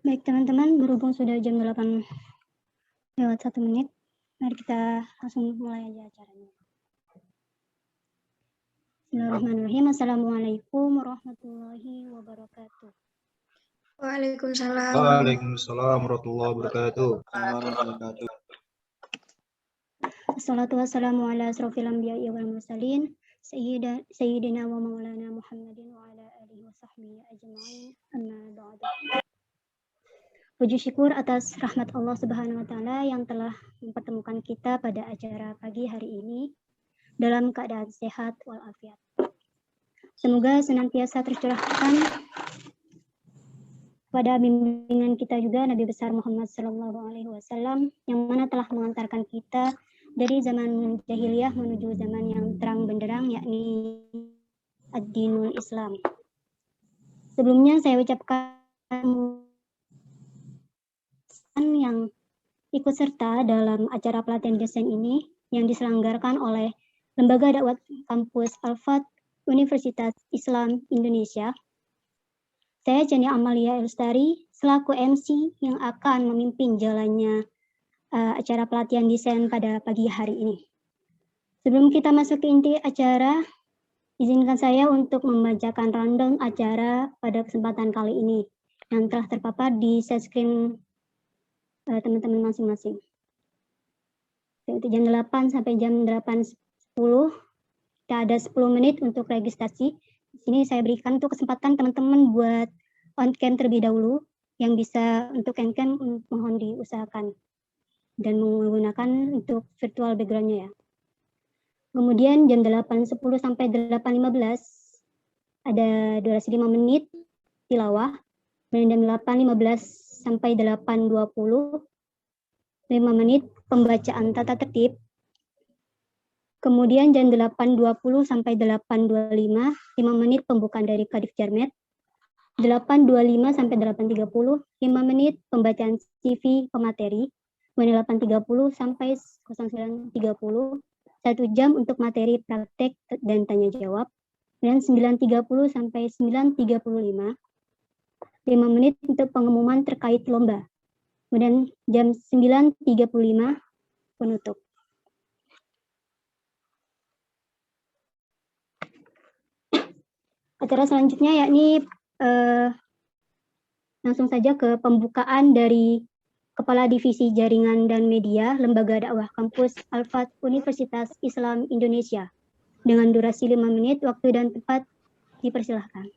Baik teman-teman, berhubung sudah jam 8 lewat 1 menit, mari kita langsung mulai aja acaranya. Bismillahirrahmanirrahim. Assalamualaikum warahmatullahi wabarakatuh. Waalaikumsalam. Waalaikumsalam warahmatullahi wabarakatuh. Assalatu wassalamu ala asrofil anbiya'i wal mursalin sayyidina wa maulana Muhammadin wa ala alihi wa sahbihi ajma'in. Amma ba'du. Puji syukur atas rahmat Allah Subhanahu wa taala yang telah mempertemukan kita pada acara pagi hari ini dalam keadaan sehat walafiat. Semoga senantiasa tercurahkan pada bimbingan kita juga Nabi besar Muhammad SAW yang mana telah mengantarkan kita dari zaman jahiliyah menuju zaman yang terang benderang, yakni ad-dinul Islam. Sebelumnya saya ucapkan yang ikut serta dalam acara pelatihan desain ini yang diselenggarakan oleh Lembaga Dakwah Kampus Al-Fat Universitas Islam Indonesia. Saya Chania Amalia Elstari selaku MC yang akan memimpin jalannya acara pelatihan desain pada pagi hari ini. Sebelum kita masuk ke inti acara, izinkan saya untuk membacakan rundown acara pada kesempatan kali ini yang telah terpapar di share screen teman-teman masing-masing. Yaitu jam 8 sampai jam 8.10, kita ada 10 menit untuk registrasi. Di sini saya berikan untuk kesempatan teman-teman buat on cam terlebih dahulu, yang bisa untuk on cam mohon diusahakan dan menggunakan untuk virtual background-nya ya. Kemudian jam 8.10 sampai 8.15 ada durasi 5 menit tilawah. Dan jam 8.15 sampai 8.20 5 menit pembacaan tata tertib. Kemudian jam 8.20 sampai 8.25 5 menit pembukaan dari Kadif Jarmet. 8.25 sampai 8.30 5 menit pembacaan CV pemateri. Kemudian 8.30 sampai 09.30 1 jam untuk materi praktek dan tanya jawab. Dan 9.30 sampai 9.35 5 menit untuk pengumuman terkait lomba. Kemudian jam 9.35 penutup. Acara selanjutnya yakni langsung saja ke pembukaan dari Kepala Divisi Jaringan dan Media Lembaga Dakwah Kampus Al-Fat Universitas Islam Indonesia. Dengan durasi 5 menit, waktu dan tempat dipersilahkan.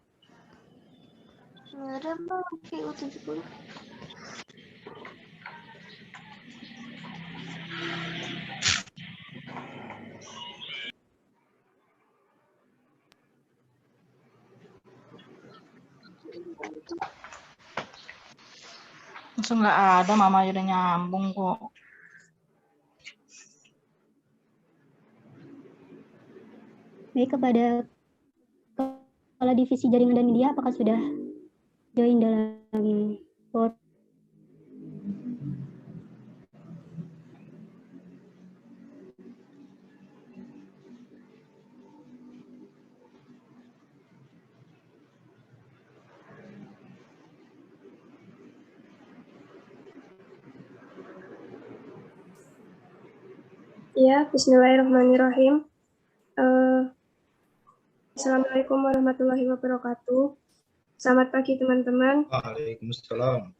Langsung nggak ada, Mama udah nyambung kok. Baik, kepada Kepala Divisi Jaringan dan Media, apakah sudah join dalam board? Ya, bismillahirrahmanirrahim. Assalamualaikum warahmatullahi wabarakatuh. Selamat pagi teman-teman. Waalaikumsalam.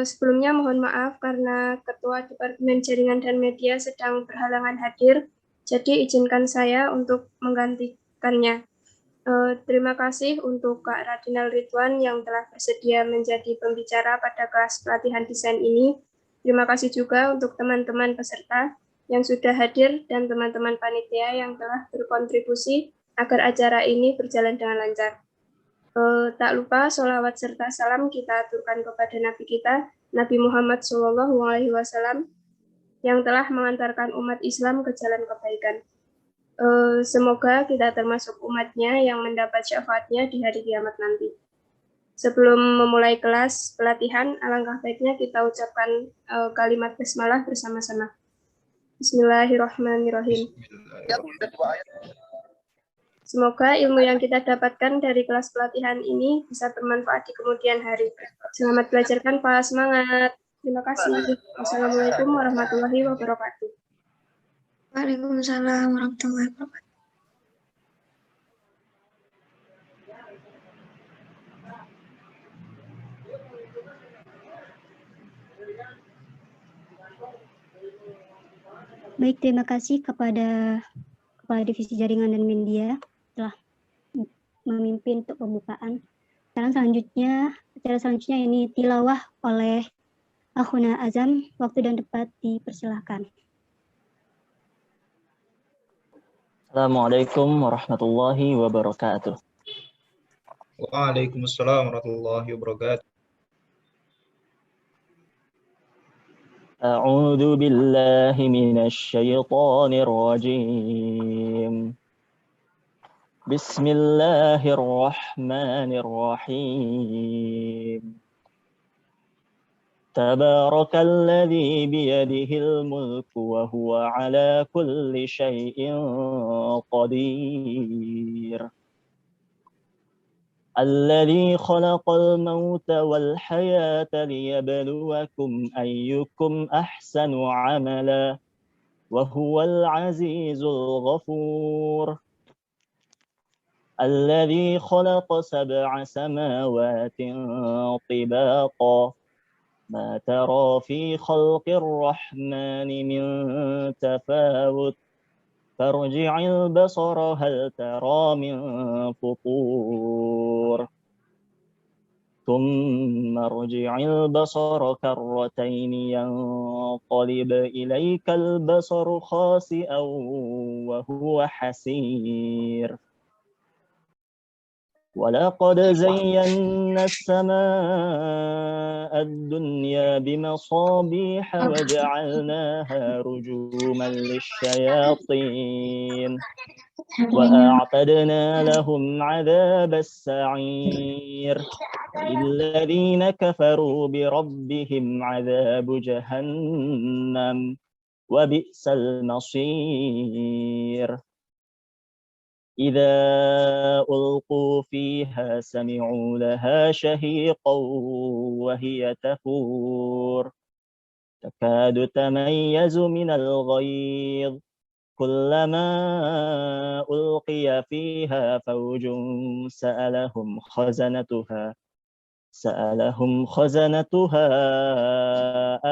Sebelumnya mohon maaf karena Ketua Departemen Jaringan dan Media sedang berhalangan hadir, jadi izinkan saya untuk menggantikannya. Terima kasih untuk Kak Radinal Ridwan yang telah bersedia menjadi pembicara pada kelas pelatihan desain ini. Terima kasih juga untuk teman-teman peserta yang sudah hadir dan teman-teman panitia yang telah berkontribusi agar acara ini berjalan dengan lancar. Tak lupa sholawat serta salam kita aturkan kepada Nabi kita, Nabi Muhammad SAW, yang telah mengantarkan umat Islam ke jalan kebaikan. Semoga kita termasuk umatnya yang mendapat syafaatnya di hari kiamat nanti. Sebelum memulai kelas pelatihan, alangkah baiknya kita ucapkan kalimat basmalah bersama-sama. Bismillahirrahmanirrahim. Semoga ilmu yang kita dapatkan dari kelas pelatihan ini bisa bermanfaat di kemudian hari. Selamat belajar kan, Pak. Semangat. Terima kasih. Wassalamualaikum warahmatullahi wabarakatuh. Waalaikumsalam warahmatullahi wabarakatuh. Baik, terima kasih kepada Kepala Divisi Jaringan dan Media telah memimpin untuk pembukaan. Acara selanjutnya ini tilawah oleh Akhuna Azam. Waktu dan tempat dipersilahkan. Assalamualaikum warahmatullahi wabarakatuh. Waalaikumsalam warahmatullahi wabarakatuh. A'udzu billahi minasy syaithanir rajim. Bismillahirrahmanirrahim. Tabarakalladzi biyadihil mulku wa huwa ala kulli syai'in qadir. الذي خلق الموت والحياة ليبلوكم أيكم أحسن عملا وهو العزيز الغفور الذي خلق 7 سماوات طباقا ما ترى في خلق الرحمن من تفاوت فارجع البصر هل ترى من فطور ثم ارجع البصر كرتين ينقلب إليك البصر خاسئا وهو حسير ولقد زينا السماء الدنيا بمصابيح وجعلناها رجوما للشياطين وأعتدنا لهم عذاب السعير للذين كفروا بربهم عذاب جهنم وبئس المصير إذا ألقوا فيها سمعوا لها شهيقا وهي تفور تكاد تميز من الغيظ كلما ألقي فيها فوج سألهم خزنتها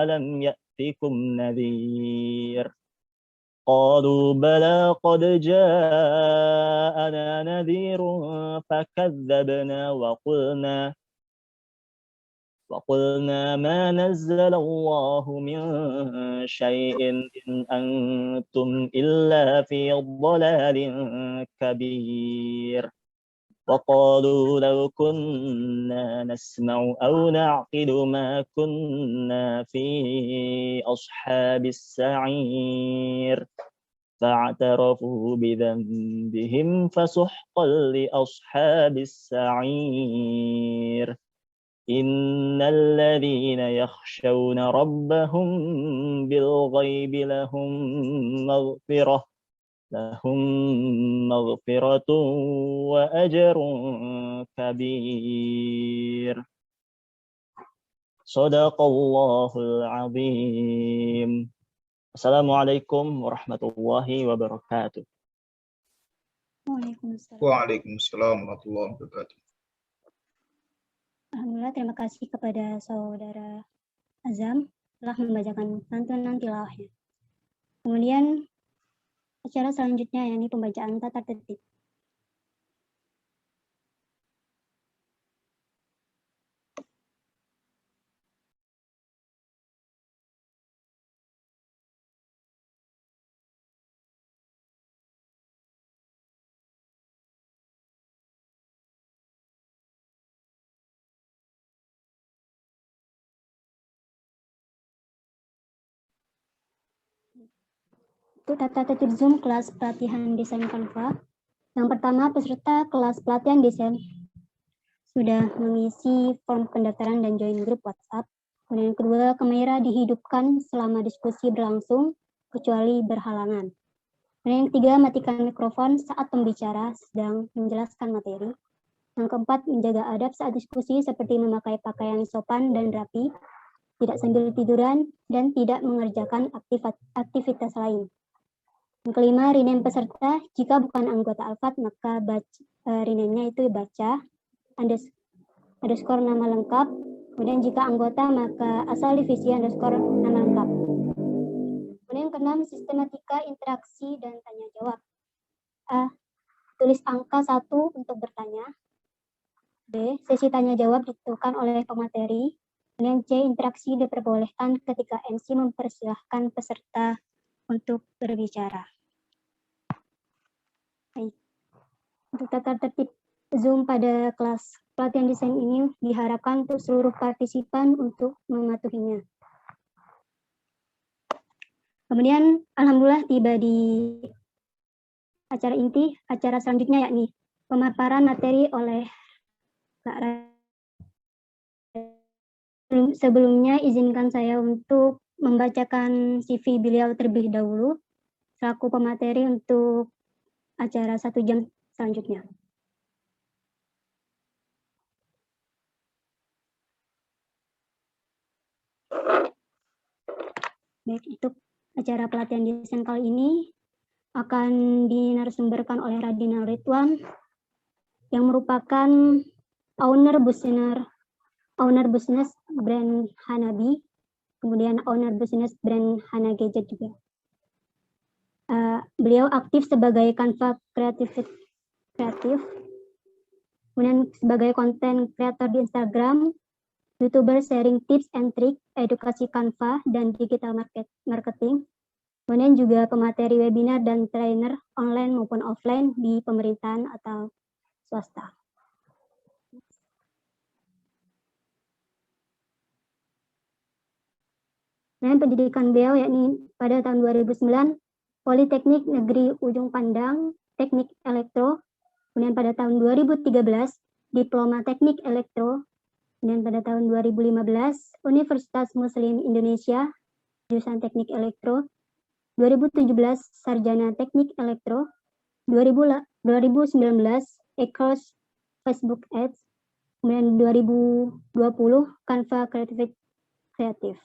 ألم يأتكم نذير قالوا بلى قد جاءنا نذير فكذبنا وقلنا ما نزل الله من شيء إن أنتم إلا في ضلال كبير وقالوا لو كنا نسمع أو نعقل ما كنا في أصحاب السعير فاعترفوا بذنبهم فسحقا لأصحاب السعير إن الذين يخشون ربهم بالغيب لهم مغفرة وأجر كبير صدق الله العظيم. Assalamualaikum warahmatullahi wabarakatuh. Waalaikumsalam warahmatullahi wabarakatuh. Alhamdulillah, terima kasih kepada saudara Azam telah membacakan lantunan tilawahnya. Kemudian acara selanjutnya yakni pembacaan tata tertib. Untuk tata tertib Zoom kelas pelatihan desain Canva. Yang pertama, peserta kelas pelatihan desain sudah mengisi form pendaftaran dan join grup WhatsApp. Kemudian yang kedua, kamera dihidupkan selama diskusi berlangsung, kecuali berhalangan. Kemudian yang ketiga, matikan mikrofon saat pembicara sedang menjelaskan materi. Yang keempat, menjaga adab saat diskusi seperti memakai pakaian sopan dan rapi, tidak sambil tiduran, dan tidak mengerjakan aktivitas lain. Yang kelima, rename peserta. Jika bukan anggota Alfat, maka rename-nya itu baca, underscore nama lengkap. Kemudian jika anggota, maka asal divisi underscore nama lengkap. Kemudian yang keenam, sistematika interaksi dan tanya jawab. A. Tulis angka 1 untuk bertanya. B. Sesi tanya jawab ditentukan oleh pemateri. Kemudian C. Interaksi diperbolehkan ketika MC mempersilahkan peserta untuk berbicara. Baik. Untuk tata tertib Zoom pada kelas pelatihan desain ini diharapkan untuk seluruh partisipan untuk mematuhinya. Kemudian alhamdulillah tiba di acara inti, acara selanjutnya yakni pemaparan materi oleh Kak Radinal. Sebelumnya izinkan saya untuk membacakan CV beliau terlebih dahulu selaku pemateri untuk acara 1 jam selanjutnya. Baik, untuk acara pelatihan desain kali ini akan dinarasumberkan oleh Radinal Ridwan yang merupakan owner business brand Hanabi, kemudian owner business brand Hana Gadget juga. Beliau aktif sebagai Canva kreatif, kemudian sebagai konten kreator di Instagram, YouTuber sharing tips and trik edukasi Canva dan digital marketing. Kemudian juga pemateri webinar dan trainer online maupun offline di pemerintahan atau swasta. Dan pendidikan beliau yakni pada tahun 2009 Politeknik Negeri Ujung Pandang Teknik Elektro, kemudian pada tahun 2013 Diploma Teknik Elektro, kemudian pada tahun 2015 Universitas Muslim Indonesia jurusan Teknik Elektro, 2017 Sarjana Teknik Elektro, 2019 e-course Facebook Ads, kemudian 2020 Canva Kreatif.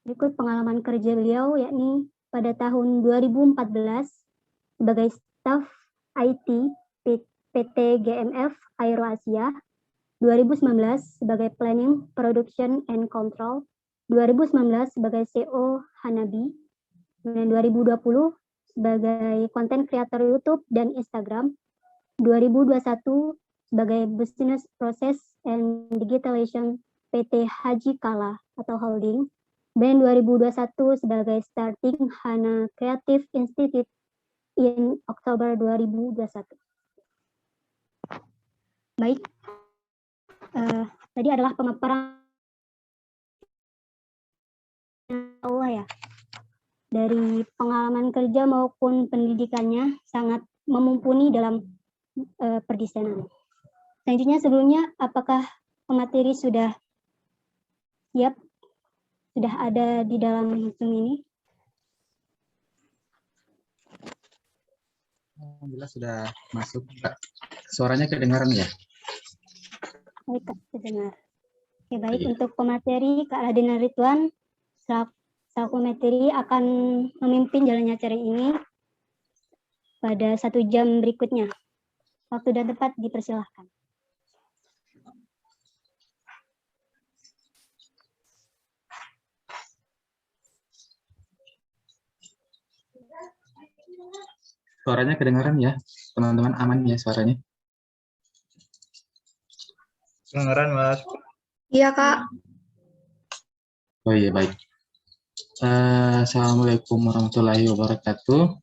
Berikut pengalaman kerja beliau yakni pada tahun 2014 sebagai staf IT PT GMF Aero Asia, 2019 sebagai Planning, Production, and Control, 2019 sebagai CEO Hanabi, dan 2020 sebagai Content Creator YouTube dan Instagram, 2021 sebagai Business Process and Digitalization PT Haji Kala atau Holding, dan 2021 sebagai Starting Hana Creative Institute in Oktober 2021. Baik, tadi adalah pemaparan Allah ya. Dari pengalaman kerja maupun pendidikannya sangat memumpuni dalam perdesainan. Selanjutnya sebelumnya, apakah pemateri sudah siap? Sudah ada di dalam Zoom ini? Alhamdulillah sudah masuk, Kak. Suaranya kedengaran ya? Baik, Kak, terdengar. Oke, baik. Untuk pemateri, Kak Radinal Ridwan, selaku materi akan memimpin jalannya acara ini pada 1 jam berikutnya. Waktu dan tempat dipersilahkan. Suaranya kedengaran ya? Teman-teman aman ya suaranya? Kedengaran, Mas. Iya, Kak. Oh iya, baik. Assalamualaikum warahmatullahi wabarakatuh.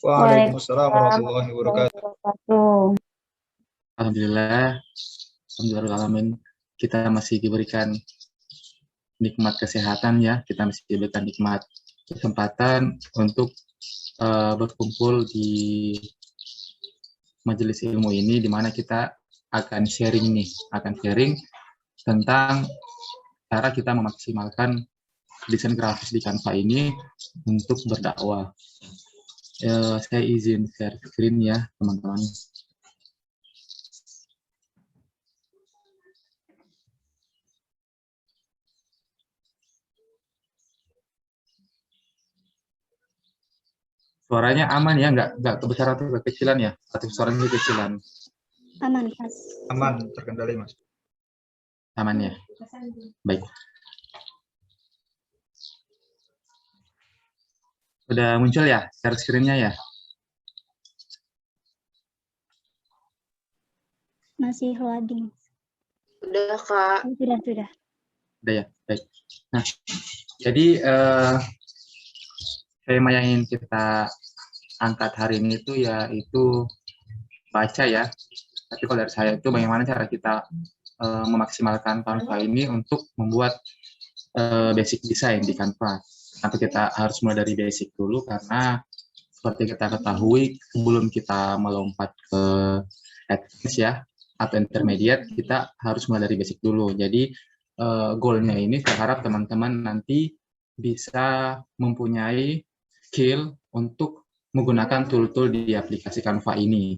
Waalaikumsalam warahmatullahi wabarakatuh. Alhamdulillah, alhamdulillah kita masih diberikan nikmat kesehatan ya, kita masih diberikan nikmat kesempatan untuk berkumpul di majelis ilmu ini, di mana kita akan sharing tentang cara kita memaksimalkan desain grafis di Canva ini untuk berdakwah. Saya izin share screen ya, teman-teman. Suaranya aman ya, nggak kebesaran atau kekecilan ya? Atau suaranya kekecilan? Aman, Mas. Aman, terkendali, Mas. Aman ya? Baik. Udah muncul ya share screen-nya ya? Masih loading. Udah, Kak. Sudah. Udah ya, baik. Nah, jadi tema yang ingin kita angkat hari ini itu yaitu baca ya. Tapi kalau dari saya itu bagaimana cara kita memaksimalkan Canva ini untuk membuat basic design di Canva. Tapi kita harus mulai dari basic dulu karena seperti kita ketahui sebelum kita melompat ke advance ya atau intermediate, kita harus mulai dari basic dulu. Jadi goalnya ini saya harap teman-teman nanti bisa mempunyai skill untuk menggunakan tool-tool di aplikasi Canva ini.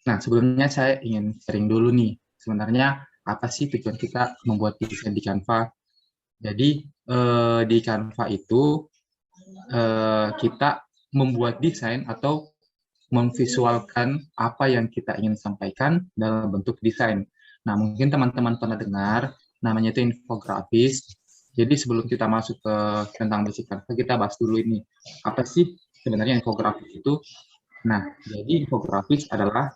Nah, sebelumnya saya ingin sharing dulu nih, sebenarnya apa sih tujuan kita membuat desain di Canva? Jadi, di Canva itu kita membuat desain atau memvisualkan apa yang kita ingin sampaikan dalam bentuk desain. Nah, mungkin teman-teman pernah dengar, namanya itu infografis. Jadi sebelum kita masuk ke tentang basic Canva, kita bahas dulu ini. Apa sih sebenarnya infografis itu? Nah, jadi infografis adalah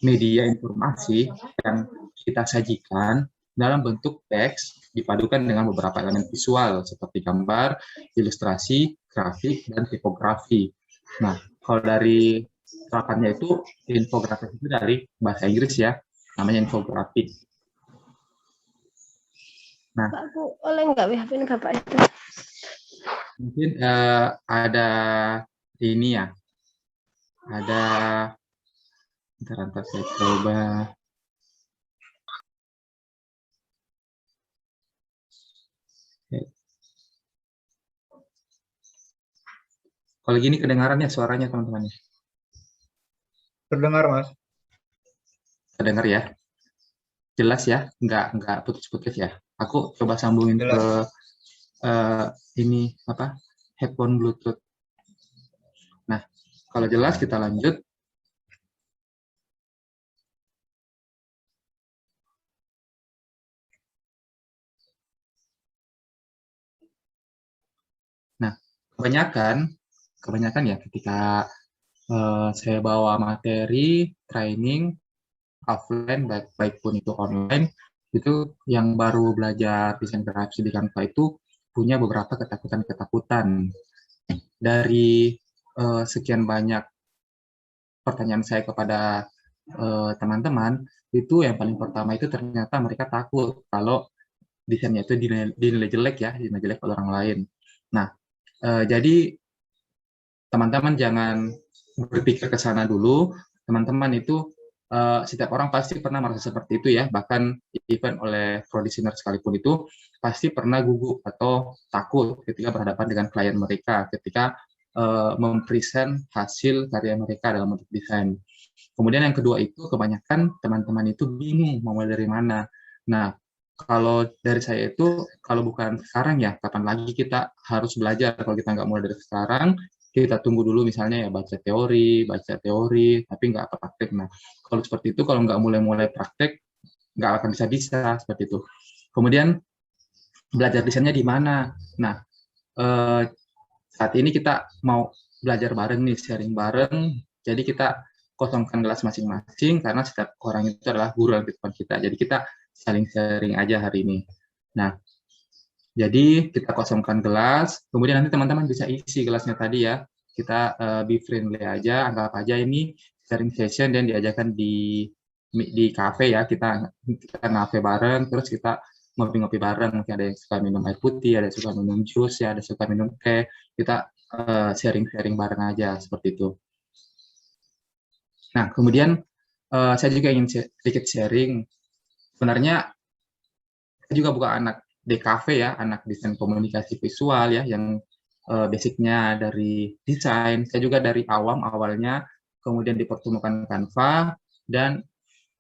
media informasi yang kita sajikan dalam bentuk teks dipadukan dengan beberapa elemen visual seperti gambar, ilustrasi, grafik, dan tipografi. Nah, kalau dari terapannya itu infografis itu dari bahasa Inggris ya, namanya infografik. Nah, Aku oleh nggak WhatsApp-in Bapak itu? mungkin ada ini ya, ada, ntar saya coba. Kalau gini kedengarannya suaranya teman-teman? Terdengar, Mas. Terdengar ya? Jelas ya? Nggak putus-putus ya? Aku coba sambungin ke ini apa? Headphone Bluetooth. Nah, kalau jelas kita lanjut. Nah, kebanyakan ya ketika saya bawa materi training offline baik pun itu online, itu yang baru belajar desain grafis di Canva itu punya beberapa ketakutan. Dari sekian banyak pertanyaan saya kepada teman-teman, itu yang paling pertama itu ternyata mereka takut kalau desainnya itu dinilai jelek ya, dinilai jelek oleh orang lain. Nah, jadi teman-teman jangan berpikir ke sana dulu. Teman-teman itu setiap orang pasti pernah merasa seperti itu ya, bahkan even oleh practitioner sekalipun itu pasti pernah gugup atau takut ketika berhadapan dengan klien mereka, ketika mempresent hasil karya mereka dalam bentuk desain. Kemudian yang kedua itu kebanyakan teman-teman itu bingung mau mulai dari mana. Nah, kalau dari saya itu, kalau bukan sekarang ya, kapan lagi kita harus belajar? Kalau kita nggak mulai dari sekarang, kita tunggu dulu misalnya ya baca teori, tapi nggak praktek. Nah, kalau seperti itu, kalau nggak mulai praktek, nggak akan bisa seperti itu. Kemudian belajar desainnya di mana? Nah, saat ini kita mau belajar bareng nih, sharing bareng. Jadi kita kosongkan gelas masing-masing karena setiap orang itu adalah guru di depan kita. Jadi kita saling sharing aja hari ini. Nah, jadi kita kosongkan gelas, kemudian nanti teman-teman bisa isi gelasnya tadi ya. Kita be friendly aja, anggap aja ini sharing session dan diajarkan di kafe ya. Kita ngafe bareng, terus kita ngopi-ngopi bareng. Mungkin ada yang suka minum air putih, ada yang suka minum jus, ya, ada yang suka minum teh. Kita sharing-sharing bareng aja seperti itu. Nah, kemudian saya juga ingin sedikit sharing. Sebenarnya saya juga bukan anak DKV ya, anak desain komunikasi visual ya, yang basicnya dari desain. Saya juga dari awalnya, kemudian dipertemukan Canva, dan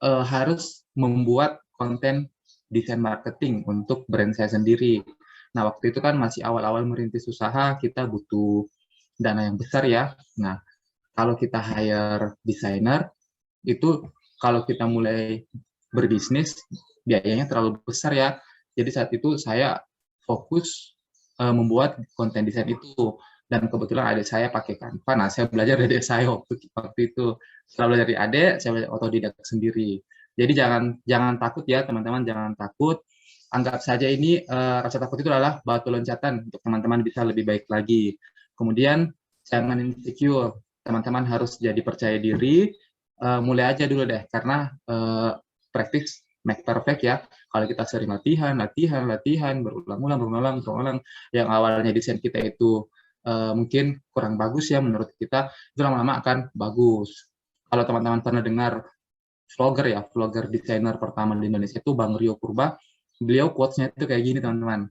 harus membuat konten desain marketing untuk brand saya sendiri. Nah, waktu itu kan masih awal-awal merintis usaha, kita butuh dana yang besar ya. Nah, kalau kita hire desainer, itu kalau kita mulai berbisnis, biayanya terlalu besar ya. Jadi saat itu saya fokus membuat konten desain itu. Dan kebetulan adik saya pakai Canva. Nah, saya belajar dari adik saya waktu itu. Setelah belajar dari adik, saya belajar otodidak sendiri. Jadi jangan takut ya teman-teman, jangan takut. Anggap saja ini rasa takut itu adalah batu loncatan untuk teman-teman bisa lebih baik lagi. Kemudian jangan insecure. Teman-teman harus jadi percaya diri. Mulai aja dulu deh, karena practice make perfect ya. Kalau kita sering latihan, berulang-ulang, yang awalnya desain kita itu mungkin kurang bagus ya menurut kita, itu lama-lama akan bagus. Kalau teman-teman pernah dengar vlogger desainer pertama di Indonesia itu Bang Rio Purba, beliau quotes-nya itu kayak gini teman-teman,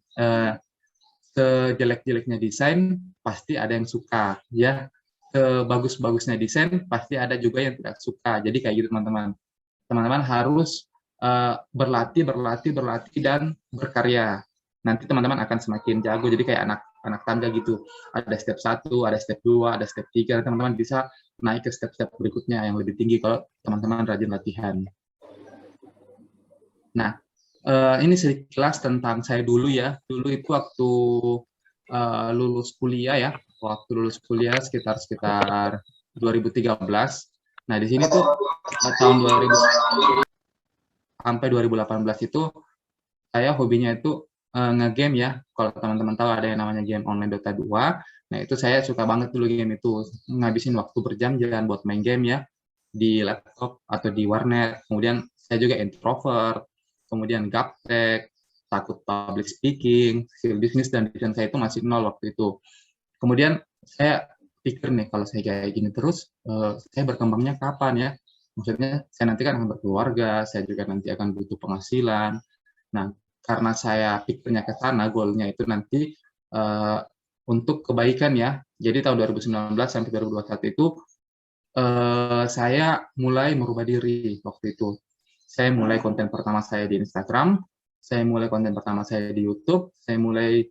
sejelek-jeleknya desain pasti ada yang suka ya, sebagus-bagusnya desain pasti ada juga yang tidak suka. Jadi kayak gitu teman-teman. Teman-teman harus berlatih dan berkarya. Nanti teman-teman akan semakin jago. Jadi kayak anak tangga gitu. Ada step 1, ada step 2, ada step 3. Teman-teman bisa naik ke step-step berikutnya yang lebih tinggi kalau teman-teman rajin latihan. Nah, ini sekilas tentang saya dulu ya. Dulu itu waktu lulus kuliah ya. Waktu lulus kuliah sekitar 2013. Nah, di sini tuh tahun 2000 sampai 2018 itu saya hobinya itu nge-game ya. Kalau teman-teman tahu ada yang namanya game online Dota 2. Nah, itu saya suka banget dulu game itu. Ngabisin waktu berjam-jam buat main game ya di laptop atau di warnet. Kemudian saya juga introvert, kemudian gaptek, takut public speaking, skill bisnis dan desain saya itu masih nol waktu itu. Kemudian saya pikir nih, kalau saya kayak gini terus, saya berkembangnya kapan ya? Maksudnya saya nanti kan akan berkeluarga, saya juga nanti akan butuh penghasilan. Nah, karena saya pikirnya ke sana, goalnya itu nanti untuk kebaikan ya. Jadi tahun 2019 sampai 2021 itu saya mulai merubah diri waktu itu. Saya mulai konten pertama saya di Instagram, saya mulai konten pertama saya di YouTube, saya mulai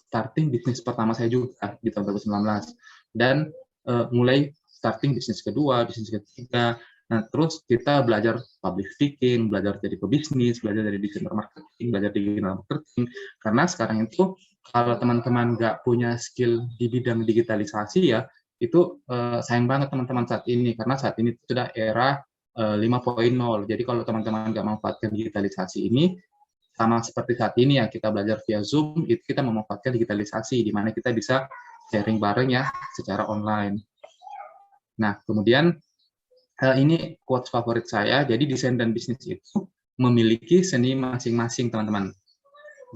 starting bisnis pertama saya juga di tahun 2019. Dan mulai starting bisnis kedua, bisnis ketiga. Nah, terus kita belajar public speaking, belajar jadi pebisnis, belajar dari desainer marketing, belajar digital marketing. Karena sekarang itu kalau teman-teman nggak punya skill di bidang digitalisasi ya, itu sayang banget teman-teman saat ini. Karena saat ini sudah era 5.0. Jadi kalau teman-teman nggak memanfaatkan digitalisasi ini, sama seperti saat ini ya, kita belajar via Zoom, itu kita memanfaatkan digitalisasi, di mana kita bisa sharing bareng ya, secara online. Nah, kemudian ini quotes favorit saya, jadi desain dan bisnis itu memiliki seni masing-masing, teman-teman.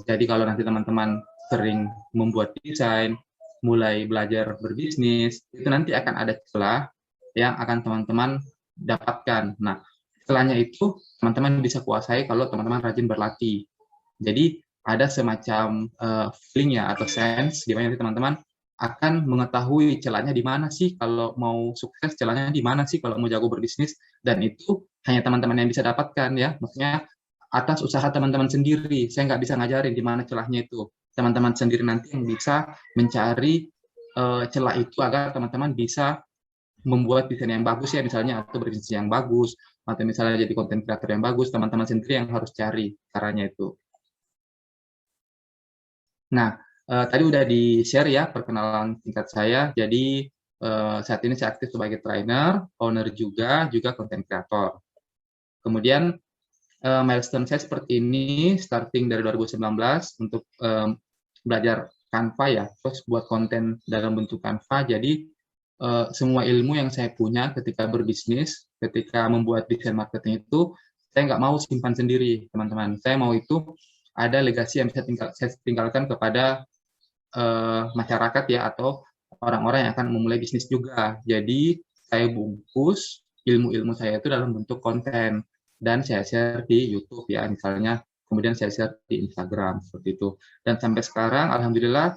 Jadi kalau nanti teman-teman sering membuat desain, mulai belajar berbisnis, itu nanti akan ada celah yang akan teman-teman dapatkan. Nah, celahnya itu teman-teman bisa kuasai kalau teman-teman rajin berlatih. Jadi ada semacam feeling ya, atau sense, di mana teman-teman akan mengetahui celahnya di mana sih kalau mau sukses, celahnya di mana sih kalau mau jago berbisnis, dan itu hanya teman-teman yang bisa dapatkan ya, maksudnya atas usaha teman-teman sendiri. Saya nggak bisa ngajarin di mana celahnya itu, teman-teman sendiri nanti yang bisa mencari celah itu agar teman-teman bisa membuat desain yang bagus ya, misalnya, atau berbisnis yang bagus, atau misalnya jadi konten kreator yang bagus, teman-teman sendiri yang harus cari caranya itu. Nah, tadi udah di-share ya perkenalan singkat saya. Jadi saat ini saya aktif sebagai trainer, owner juga content creator. Kemudian milestone saya seperti ini, starting dari 2019 untuk belajar Canva ya, terus buat konten dalam bentuk Canva. Jadi semua ilmu yang saya punya ketika berbisnis, ketika membuat desain marketing itu, saya nggak mau simpan sendiri, teman-teman. Saya mau itu ada legasi yang saya tinggalkan kepada masyarakat ya, atau orang-orang yang akan memulai bisnis juga. Jadi saya bungkus ilmu-ilmu saya itu dalam bentuk konten dan saya share di YouTube ya, misalnya, kemudian saya share di Instagram seperti itu. Dan sampai sekarang alhamdulillah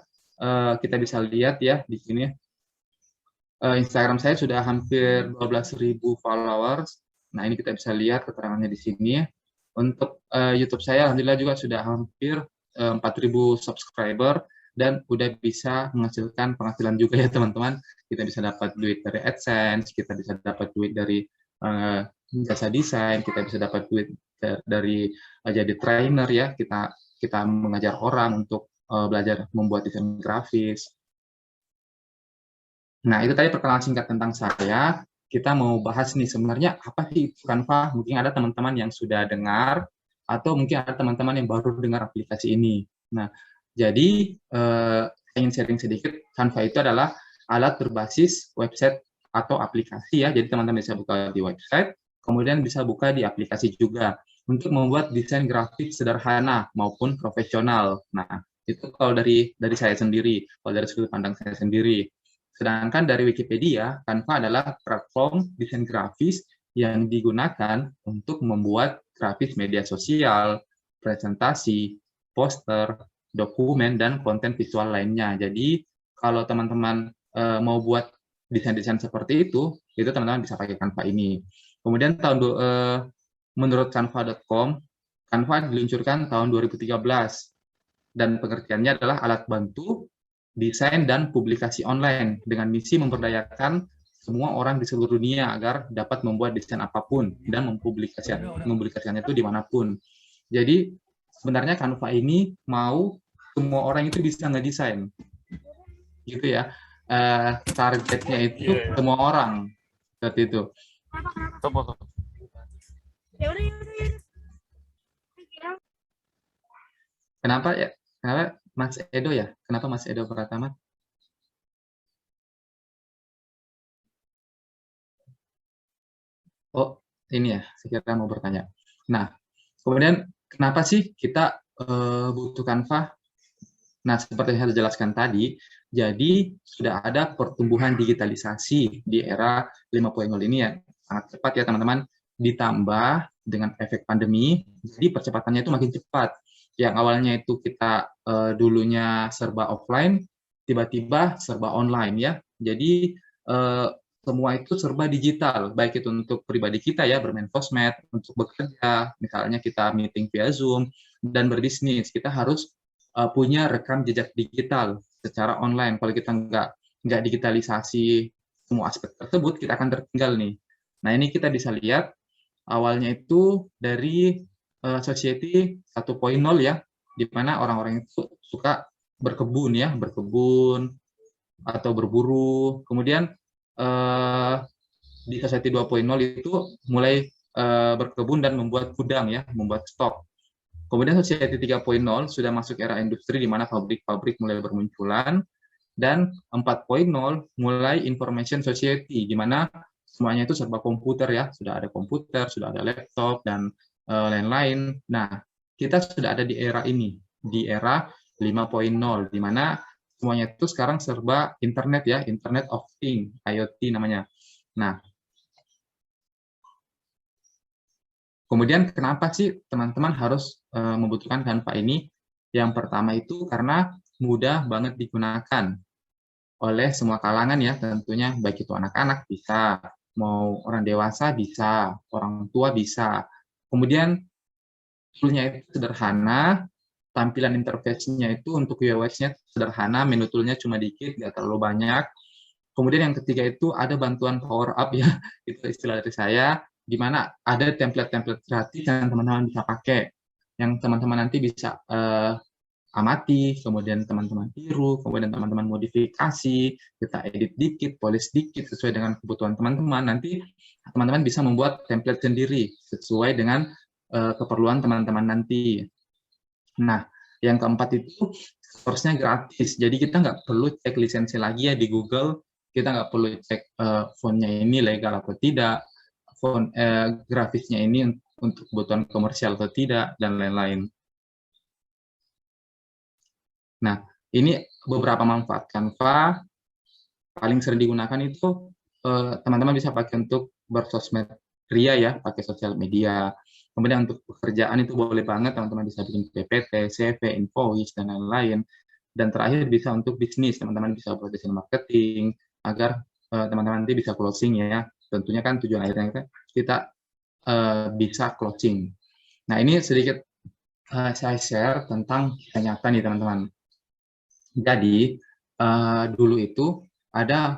kita bisa lihat ya di sini Instagram saya sudah hampir 12.000 followers. Nah, ini kita bisa lihat keterangannya di sini. Untuk YouTube saya alhamdulillah juga sudah hampir 4.000 subscriber dan udah bisa menghasilkan penghasilan juga ya teman-teman. Kita bisa dapat duit dari AdSense, kita bisa dapat duit dari jasa desain, kita bisa dapat duit dari jadi trainer ya, kita mengajar orang untuk belajar membuat desain grafis. Nah, itu tadi perkenalan singkat tentang saya. Kita mau bahas nih sebenarnya apa sih itu Canva? Mungkin ada teman-teman yang sudah dengar atau mungkin ada teman-teman yang baru dengar aplikasi ini. Nah, jadi ingin sharing sedikit, Canva itu adalah alat berbasis website atau aplikasi ya. Jadi teman-teman bisa buka di website, kemudian bisa buka di aplikasi juga untuk membuat desain grafik sederhana maupun profesional. Nah, itu kalau dari saya sendiri, kalau dari sudut pandang saya sendiri. Sedangkan dari Wikipedia, Canva adalah platform desain grafis yang digunakan untuk membuat grafis media sosial, presentasi, poster, dokumen, dan konten visual lainnya. Jadi, kalau teman-teman mau buat desain-desain seperti itu teman-teman bisa pakai Canva ini. Kemudian menurut canva.com, Canva diluncurkan tahun 2013, dan pengertiannya adalah alat bantu desain dan publikasi online dengan misi memberdayakan semua orang di seluruh dunia agar dapat membuat desain apapun dan mempublikasikannya itu dimanapun. Jadi sebenarnya Canva ini mau semua orang itu bisa ngedesain, gitu ya. Targetnya itu semua orang, seperti itu. Kenapa ya? Kenapa Mas Edo ya? Kenapa Mas Edo Pratama? Oh, ini ya, saya kira mau bertanya. Nah, kemudian kenapa sih kita butuh Canva? Nah, seperti yang saya jelaskan tadi, jadi sudah ada pertumbuhan digitalisasi di era 5.0 ini ya, sangat cepat ya teman-teman, ditambah dengan efek pandemi, jadi percepatannya itu makin cepat. Yang awalnya itu kita dulunya serba offline, tiba-tiba serba online ya. Jadi semua itu serba digital, baik itu untuk pribadi kita ya, bermain sosmed, untuk bekerja, misalnya kita meeting via Zoom, dan berbisnis, kita harus punya rekam jejak digital secara online. Kalau kita nggak digitalisasi semua aspek tersebut, kita akan tertinggal nih. Nah, ini kita bisa lihat, awalnya itu dari society 1.0 ya, di mana orang-orang itu suka berkebun ya, berkebun atau berburu. Kemudian di society 2.0 itu mulai berkebun dan membuat gudang ya, membuat stok. Kemudian society 3.0 sudah masuk era industri di mana pabrik-pabrik mulai bermunculan, dan 4.0 mulai information society di mana semuanya itu serba komputer ya, sudah ada komputer, sudah ada laptop dan lain-lain. Nah, kita sudah ada di era ini, di era 5.0, di mana semuanya itu sekarang serba internet ya, Internet of Things, IoT namanya. Nah, kemudian kenapa sih teman-teman harus membutuhkan Canva ini? Yang pertama itu karena mudah banget digunakan oleh semua kalangan ya, tentunya baik itu anak-anak bisa, mau orang dewasa bisa, orang tua bisa. Kemudian toolnya itu sederhana, tampilan interface-nya itu untuk UX-nya sederhana, menu tool-nya cuma dikit, nggak terlalu banyak. Kemudian yang ketiga itu ada bantuan power up ya, itu istilah dari saya, di mana ada template-template gratis yang teman-teman bisa pakai, yang teman-teman nanti bisa amati, kemudian teman-teman tiru, kemudian teman-teman modifikasi, kita edit dikit, polish dikit sesuai dengan kebutuhan teman-teman. Nanti teman-teman bisa membuat template sendiri sesuai dengan keperluan teman-teman nanti. Nah, yang keempat itu source-nya gratis, jadi kita nggak perlu cek lisensi lagi ya di Google, kita nggak perlu cek font-nya ini legal atau tidak, font grafisnya ini untuk kebutuhan komersial atau tidak, dan lain-lain. Nah, ini beberapa manfaat Canva. Paling sering digunakan itu teman-teman bisa pakai untuk bersosmed ria ya, pakai sosial media. Kemudian untuk pekerjaan itu boleh banget teman-teman bisa bikin PPT, CV, invoice, dan lain-lain. Dan terakhir bisa untuk bisnis, teman-teman bisa buat desain marketing, agar teman-teman nanti bisa closing ya. Tentunya kan tujuan akhirnya kita bisa closing. Nah ini sedikit saya share tentang kisah nyata nih teman-teman. Jadi dulu itu ada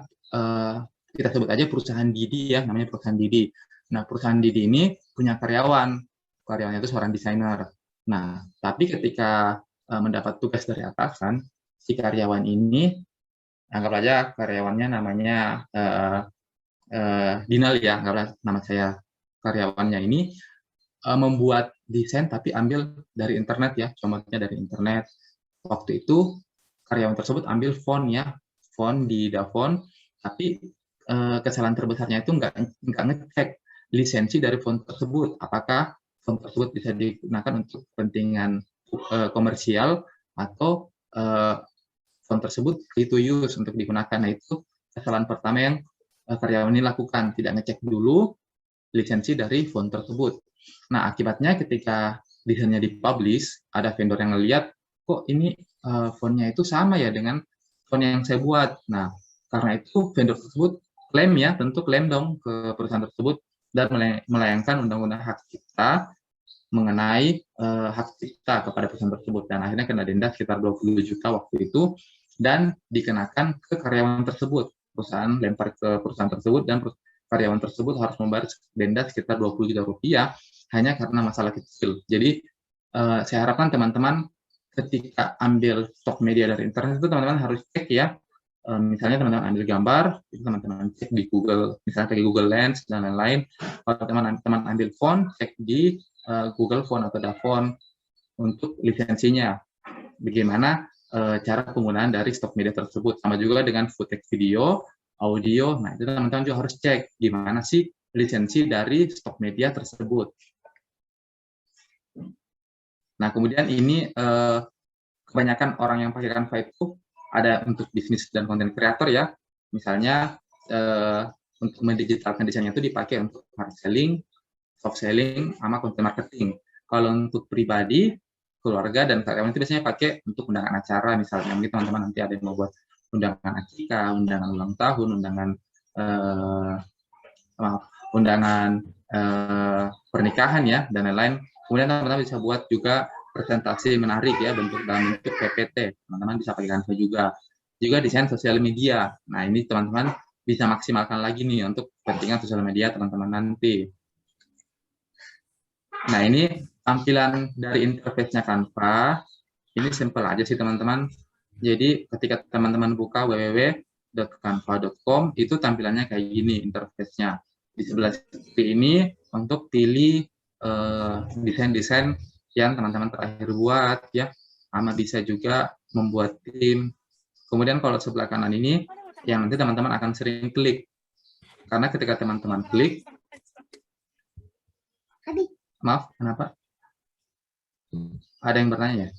kita sebut aja perusahaan Didi ya, namanya perusahaan Didi. Nah perusahaan Didi ini punya karyawannya itu seorang desainer. Nah tapi ketika mendapat tugas dari atasan, si karyawan ini anggap aja karyawannya namanya Dinal ya, anggaplah nama saya karyawannya ini membuat desain tapi ambil dari internet ya, contohnya dari internet. Waktu itu karyawan tersebut ambil font ya, font di Davon, tapi kesalahan terbesarnya itu nggak ngecek lisensi dari font tersebut, apakah font tersebut bisa digunakan untuk kepentingan komersial atau font tersebut free to use untuk digunakan. Nah itu kesalahan pertama yang karyawan ini lakukan, tidak ngecek dulu lisensi dari font tersebut. Nah akibatnya ketika desainnya dipublish, ada vendor yang ngelihat kok ini fontnya itu sama ya dengan font yang saya buat. Nah karena itu vendor tersebut klaim ya, tentu klaim dong ke perusahaan tersebut dan melayangkan undang-undang hak cipta mengenai hak cipta kepada perusahaan tersebut, dan akhirnya kena denda sekitar 20 juta waktu itu dan dikenakan ke karyawan tersebut. Perusahaan lempar ke perusahaan tersebut dan karyawan tersebut harus membayar denda sekitar 20 juta rupiah hanya karena masalah kecil. Jadi saya harapkan teman-teman ketika ambil stok media dari internet itu teman-teman harus cek ya. Misalnya teman-teman ambil gambar, itu teman-teman cek di Google, misalnya pakai Google Lens dan lain-lain. Kalau teman-teman ambil font, cek di Google Font atau Davon untuk lisensinya. Bagaimana cara penggunaan dari stok media tersebut. Sama juga dengan footage video, audio. Nah, itu teman-teman juga harus cek gimana sih lisensi dari stok media tersebut. Nah, kemudian ini kebanyakan orang yang pakai Canva itu ada untuk bisnis dan konten kreator ya. Misalnya untuk mendigitalkan desainnya itu dipakai untuk hard selling, soft selling, sama content marketing. Kalau untuk pribadi, keluarga, dan karyawan itu biasanya pakai untuk undangan acara misalnya. Mungkin teman-teman nanti ada yang mau buat undangan akikah, undangan ulang tahun, undangan pernikahan ya, dan lain-lain. Kemudian teman-teman bisa buat juga presentasi menarik ya, dalam bentuk PPT. Teman-teman bisa pakai Canva juga. Juga desain sosial media. Nah ini teman-teman bisa maksimalkan lagi nih untuk kepentingan sosial media teman-teman nanti. Nah ini tampilan dari interface-nya Canva. Ini simple aja sih teman-teman. Jadi ketika teman-teman buka www.canva.com itu tampilannya kayak gini interface-nya. Di sebelah seperti ini untuk pilih desain-desain yang teman-teman terakhir buat ya. Sama bisa juga membuat tim. Kemudian kalau sebelah kanan ini yang nanti teman-teman akan sering klik. Karena ketika teman-teman klik, maaf, kenapa? Ada yang bertanya ya?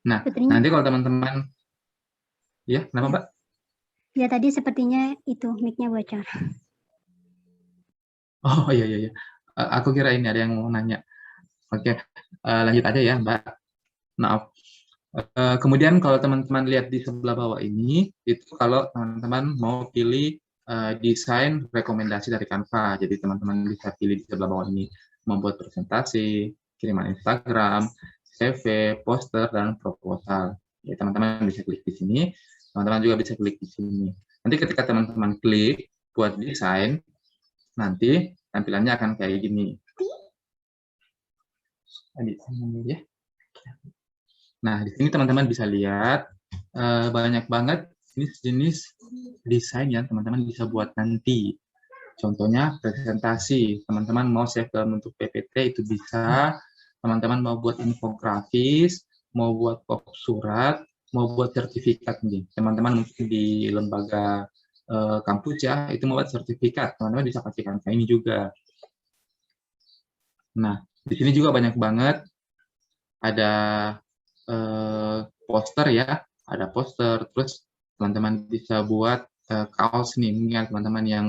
Nah, Putrinya. nanti kalau teman-teman, ya, kenapa Mbak? Ya tadi sepertinya itu mic-nya bocor. Oh iya. Aku kira ini ada yang mau nanya. Oke, lanjut aja ya Mbak. Maaf. Kemudian kalau teman-teman lihat di sebelah bawah ini, itu kalau teman-teman mau pilih desain rekomendasi dari Canva. Jadi teman-teman bisa pilih di sebelah bawah ini, membuat presentasi, kiriman Instagram, CV, poster, dan proposal. Ya, teman-teman bisa klik di sini. Teman-teman juga bisa klik di sini. Nanti ketika teman-teman klik buat desain, nanti tampilannya akan kayak gini. Nah, di sini teman-teman bisa lihat banyak banget jenis desain yang teman-teman bisa buat nanti. Contohnya presentasi, teman-teman mau save dalam bentuk PPT itu bisa, teman-teman mau buat infografis, mau buat pop surat, mau buat sertifikat nih. Teman-teman mungkin di lembaga kampus ya, itu mau buat sertifikat, teman-teman bisa pakai Canva ini juga. Nah, di sini juga banyak banget ada poster ya, ada poster. Terus teman-teman bisa buat kaos nih, mungkin teman-teman yang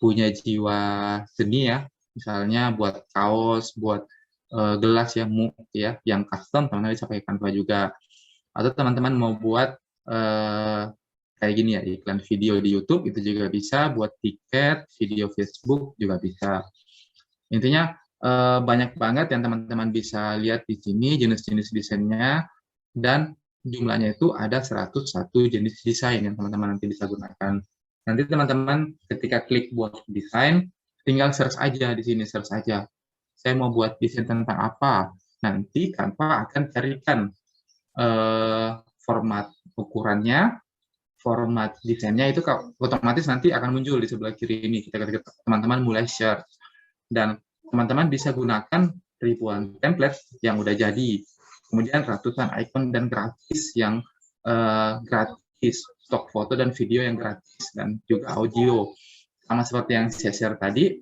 punya jiwa seni ya, misalnya buat kaos, buat gelas ya, mug ya, yang custom teman-teman bisa pakai Canva juga. Atau teman-teman mau buat kayak gini ya, iklan video di YouTube itu juga bisa, buat tiket, video Facebook juga bisa. Intinya banyak banget yang teman-teman bisa lihat di sini jenis-jenis desainnya, dan jumlahnya itu ada 101 jenis desain yang teman-teman nanti bisa gunakan. Nanti teman-teman ketika klik buat desain, tinggal search aja di sini, search aja. Saya mau buat desain tentang apa? Nanti Canva akan carikan format ukurannya, format desainnya itu otomatis nanti akan muncul di sebelah kiri ini. Ketika teman-teman mulai share, dan teman-teman bisa gunakan ribuan template yang udah jadi, kemudian ratusan icon dan grafis yang gratis, stok foto dan video yang gratis, dan juga audio. Sama seperti yang saya share tadi,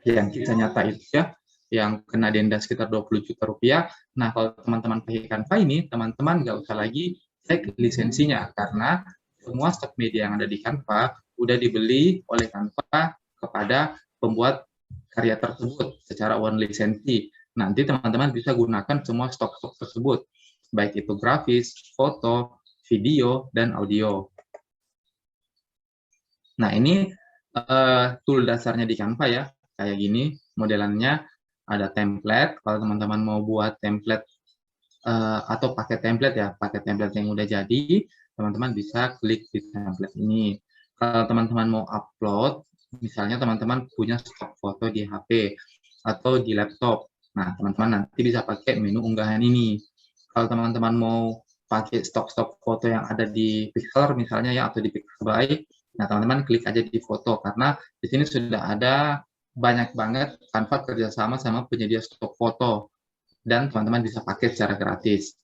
yang kisah nyata itu ya, yang kena denda sekitar 20 juta rupiah. Nah, kalau teman-teman pakai Canva ini, teman-teman nggak usah lagi cek lisensinya, karena semua stok media yang ada di Canva udah dibeli oleh Canva kepada pembuat karya tersebut secara one lisensi. Nanti teman-teman bisa gunakan semua stok-stok tersebut, baik itu grafis, foto, video, dan audio. Nah, ini tool dasarnya di Canva ya, kayak gini modelannya. Ada template, kalau teman-teman mau buat template atau pakai template ya, pakai template yang udah jadi, teman-teman bisa klik di template ini. Kalau teman-teman mau upload, misalnya teman-teman punya stok foto di HP atau di laptop, nah teman-teman nanti bisa pakai menu unggahan ini. Kalau teman-teman mau pakai stok-stok foto yang ada di Pixlr misalnya ya, atau di Pixabay, nah teman-teman klik aja di foto, karena di sini sudah ada banyak banget Canva kerjasama sama penyedia stok foto, dan teman-teman bisa pakai secara gratis.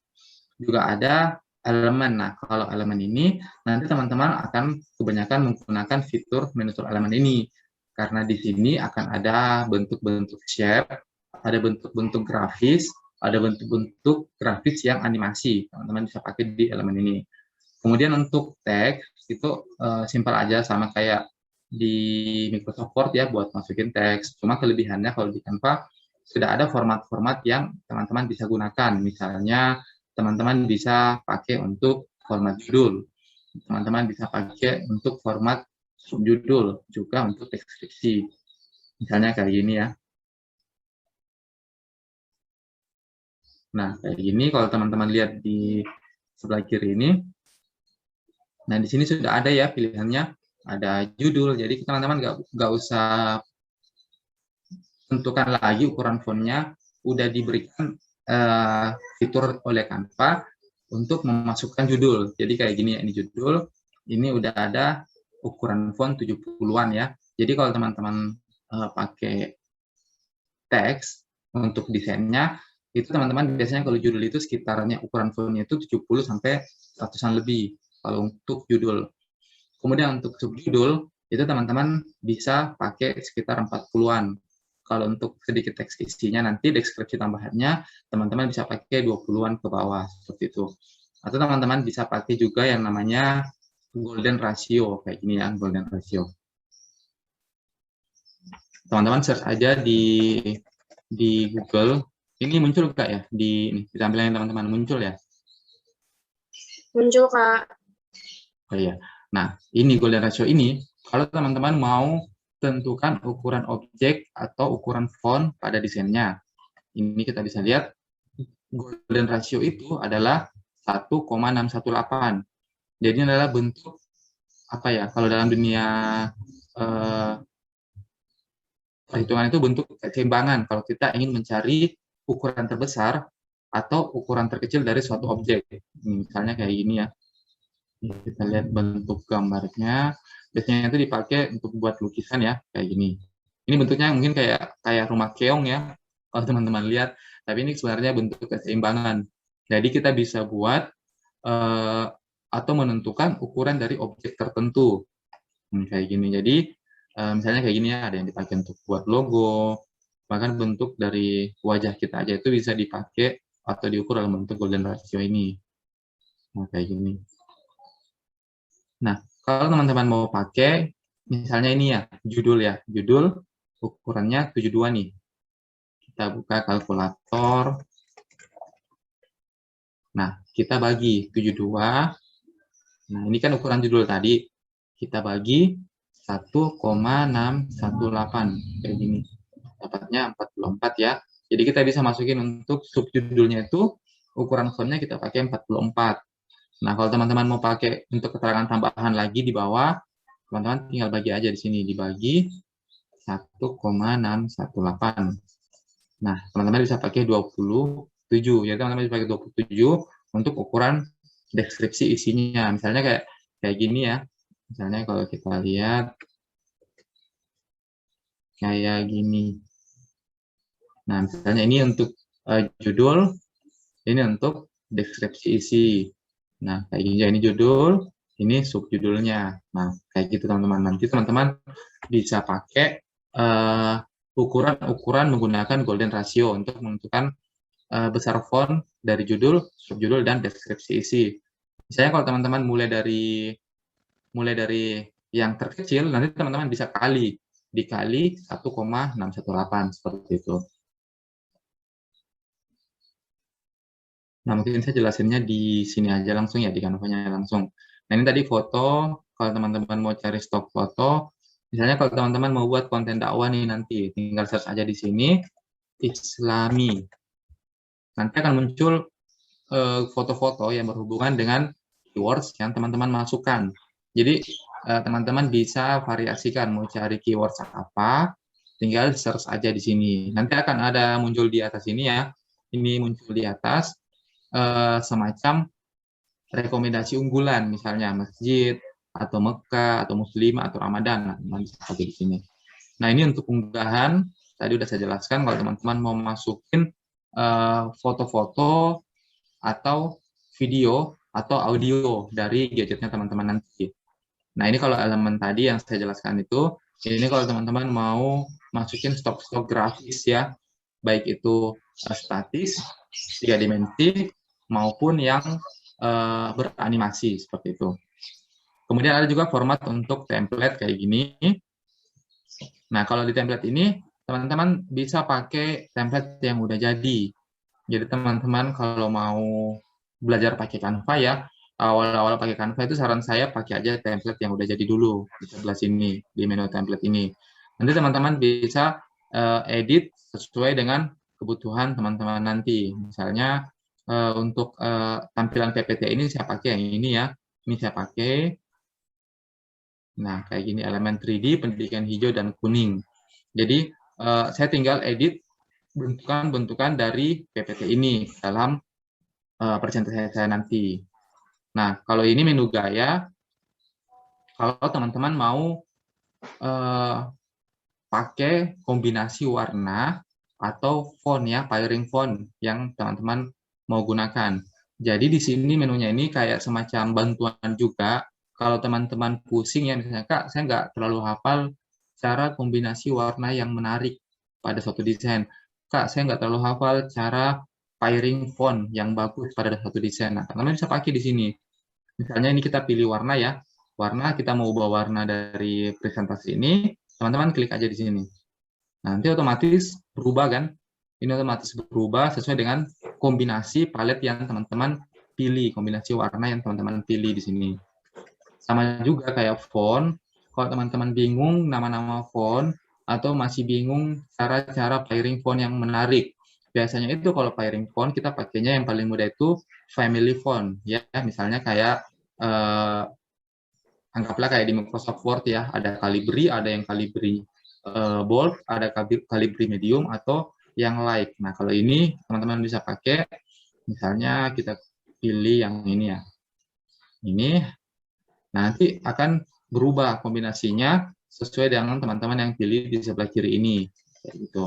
Juga ada elemen. Nah, kalau elemen ini nanti teman-teman akan kebanyakan menggunakan fitur miniatur elemen ini, karena di sini akan ada bentuk-bentuk shape, ada bentuk-bentuk grafis, ada bentuk-bentuk grafis yang animasi. Teman-teman bisa pakai di elemen ini. Kemudian untuk teks itu simpel aja, sama kayak di Microsoft Word ya, buat masukin teks. Cuma kelebihannya kalau di Canva sudah ada format-format yang teman-teman bisa gunakan. Misalnya teman-teman bisa pakai untuk format judul, teman-teman bisa pakai untuk format subjudul, juga untuk deskripsi. Misalnya kayak gini ya. Nah, kayak gini kalau teman-teman lihat di sebelah kiri ini. Nah, di sini sudah ada ya pilihannya. Ada judul, jadi teman-teman nggak usah tentukan lagi ukuran fontnya, udah diberikan fitur oleh Canva untuk memasukkan judul. Jadi kayak gini ya, ini judul, ini udah ada ukuran font 70-an ya. Jadi kalau teman-teman pakai teks untuk desainnya, itu teman-teman biasanya kalau judul itu sekitarnya ukuran fontnya itu 70 sampai 100-an lebih kalau untuk judul. Kemudian untuk subjudul, itu teman-teman bisa pakai sekitar 40-an. Kalau untuk sedikit teks isinya, nanti deskripsi tambahannya, teman-teman bisa pakai 20-an ke bawah, seperti itu. Atau teman-teman bisa pakai juga yang namanya golden ratio, kayak gini ya, golden ratio. Teman-teman search aja di Google. Ini muncul nggak ya? Di tampilan teman-teman muncul ya? Muncul, Kak. Oh iya. Nah, ini golden ratio ini, kalau teman-teman mau tentukan ukuran objek atau ukuran font pada desainnya. Ini kita bisa lihat, golden ratio itu adalah 1,618. Jadi ini adalah bentuk, apa ya, kalau dalam dunia perhitungan itu bentuk keseimbangan. Kalau kita ingin mencari ukuran terbesar atau ukuran terkecil dari suatu objek. Misalnya kayak gini ya. Kita lihat bentuk gambarnya, biasanya itu dipakai untuk buat lukisan ya, kayak gini. Ini bentuknya mungkin kayak rumah keong ya, kalau teman-teman lihat, tapi ini sebenarnya bentuk keseimbangan. Jadi kita bisa buat atau menentukan ukuran dari objek tertentu, kayak gini. Jadi misalnya kayak gini ya, ada yang dipakai untuk buat logo, bahkan bentuk dari wajah kita aja itu bisa dipakai atau diukur dalam bentuk golden ratio ini. Nah, kayak gini. Nah, kalau teman-teman mau pakai, misalnya ini ya, judul ukurannya 72 nih. Kita buka kalkulator. Nah, kita bagi 72. Nah, ini kan ukuran judul tadi. Kita bagi 1,618 kayak gini. Dapatnya 44 ya. Jadi kita bisa masukin untuk subjudulnya itu ukuran fontnya kita pakai 44. Nah, kalau teman-teman mau pakai untuk keterangan tambahan lagi di bawah, teman-teman tinggal bagi aja di sini, dibagi 1,618. Nah, teman-teman bisa pakai 27. Ya, teman-teman bisa pakai 27 untuk ukuran deskripsi isinya. Misalnya kayak gini ya. Misalnya kalau kita lihat kayak gini. Nah, misalnya ini untuk judul, ini untuk deskripsi isi. Nah, kayak gini ya, ini judul, ini subjudulnya. Nah, kayak gitu teman-teman. Nanti teman-teman bisa pakai ukuran-ukuran menggunakan golden ratio untuk menentukan besar font dari judul, subjudul, dan deskripsi isi. Misalnya kalau teman-teman mulai dari yang terkecil, nanti teman-teman bisa dikali 1,618 seperti itu. Nah, mungkin saya jelasinnya di sini aja langsung ya, di Canva-nya langsung. Nah, ini tadi foto, kalau teman-teman mau cari stok foto, misalnya kalau teman-teman mau buat konten dakwah nih nanti, tinggal search aja di sini, Islami. Nanti akan muncul foto-foto yang berhubungan dengan keywords yang teman-teman masukkan. Jadi, teman-teman bisa variasikan, mau cari keywords apa, tinggal search aja di sini. Nanti akan ada muncul di atas ini ya, ini muncul di atas, semacam rekomendasi unggulan, misalnya masjid, atau Mekah, atau Muslimah, atau Ramadan. Nah, bisa pakai di sini. Nah, ini untuk unggahan, tadi udah saya jelaskan, kalau teman-teman mau masukin foto-foto, atau video, atau audio dari gadgetnya teman-teman nanti. Nah, ini kalau elemen tadi yang saya jelaskan itu, ini kalau teman-teman mau masukin stok-stok grafis ya, baik itu statis, 3 dimensi, maupun yang beranimasi seperti itu. Kemudian ada juga format untuk template kayak gini. Nah, kalau di template ini, teman-teman bisa pakai template yang udah jadi. Jadi teman-teman kalau mau belajar pakai Canva ya, awal-awal pakai Canva itu saran saya pakai aja template yang udah jadi dulu di sebelah sini, di menu template ini. Nanti teman-teman bisa edit sesuai dengan kebutuhan teman-teman nanti. Misalnya untuk tampilan PPT ini saya pakai yang ini ya. Ini saya pakai. Nah, kayak gini elemen 3D, pendidikan hijau dan kuning. Jadi saya tinggal edit bentukan-bentukan dari PPT ini dalam presentasi saya nanti. Nah, kalau ini menu gaya, kalau teman-teman mau pakai kombinasi warna atau font ya, pairing font yang teman-teman mau gunakan. Jadi di sini menunya ini kayak semacam bantuan juga. Kalau teman-teman pusing ya, misalnya Kak, saya nggak terlalu hafal cara kombinasi warna yang menarik pada suatu desain. Kak, saya nggak terlalu hafal cara pairing font yang bagus pada suatu desain. Nah, teman-teman bisa pakai di sini. Misalnya ini kita pilih warna ya. Warna, kita mau ubah warna dari presentasi ini, teman-teman klik aja di sini. Nanti otomatis berubah kan? Ini otomatis berubah sesuai dengan kombinasi palet yang teman-teman pilih, kombinasi warna yang teman-teman pilih di sini. Sama juga kayak font, kalau teman-teman bingung nama-nama font, atau masih bingung cara-cara pairing font yang menarik. Biasanya itu kalau pairing font, kita pakainya yang paling mudah itu family font. Ya, misalnya kayak, anggaplah kayak di Microsoft Word ya, ada Calibri, ada yang Calibri bold, ada Calibri medium, atau yang light. Nah, kalau ini teman-teman bisa pakai, misalnya kita pilih yang ini ya. Ini, nanti akan berubah kombinasinya sesuai dengan teman-teman yang pilih di sebelah kiri ini. Kayak gitu.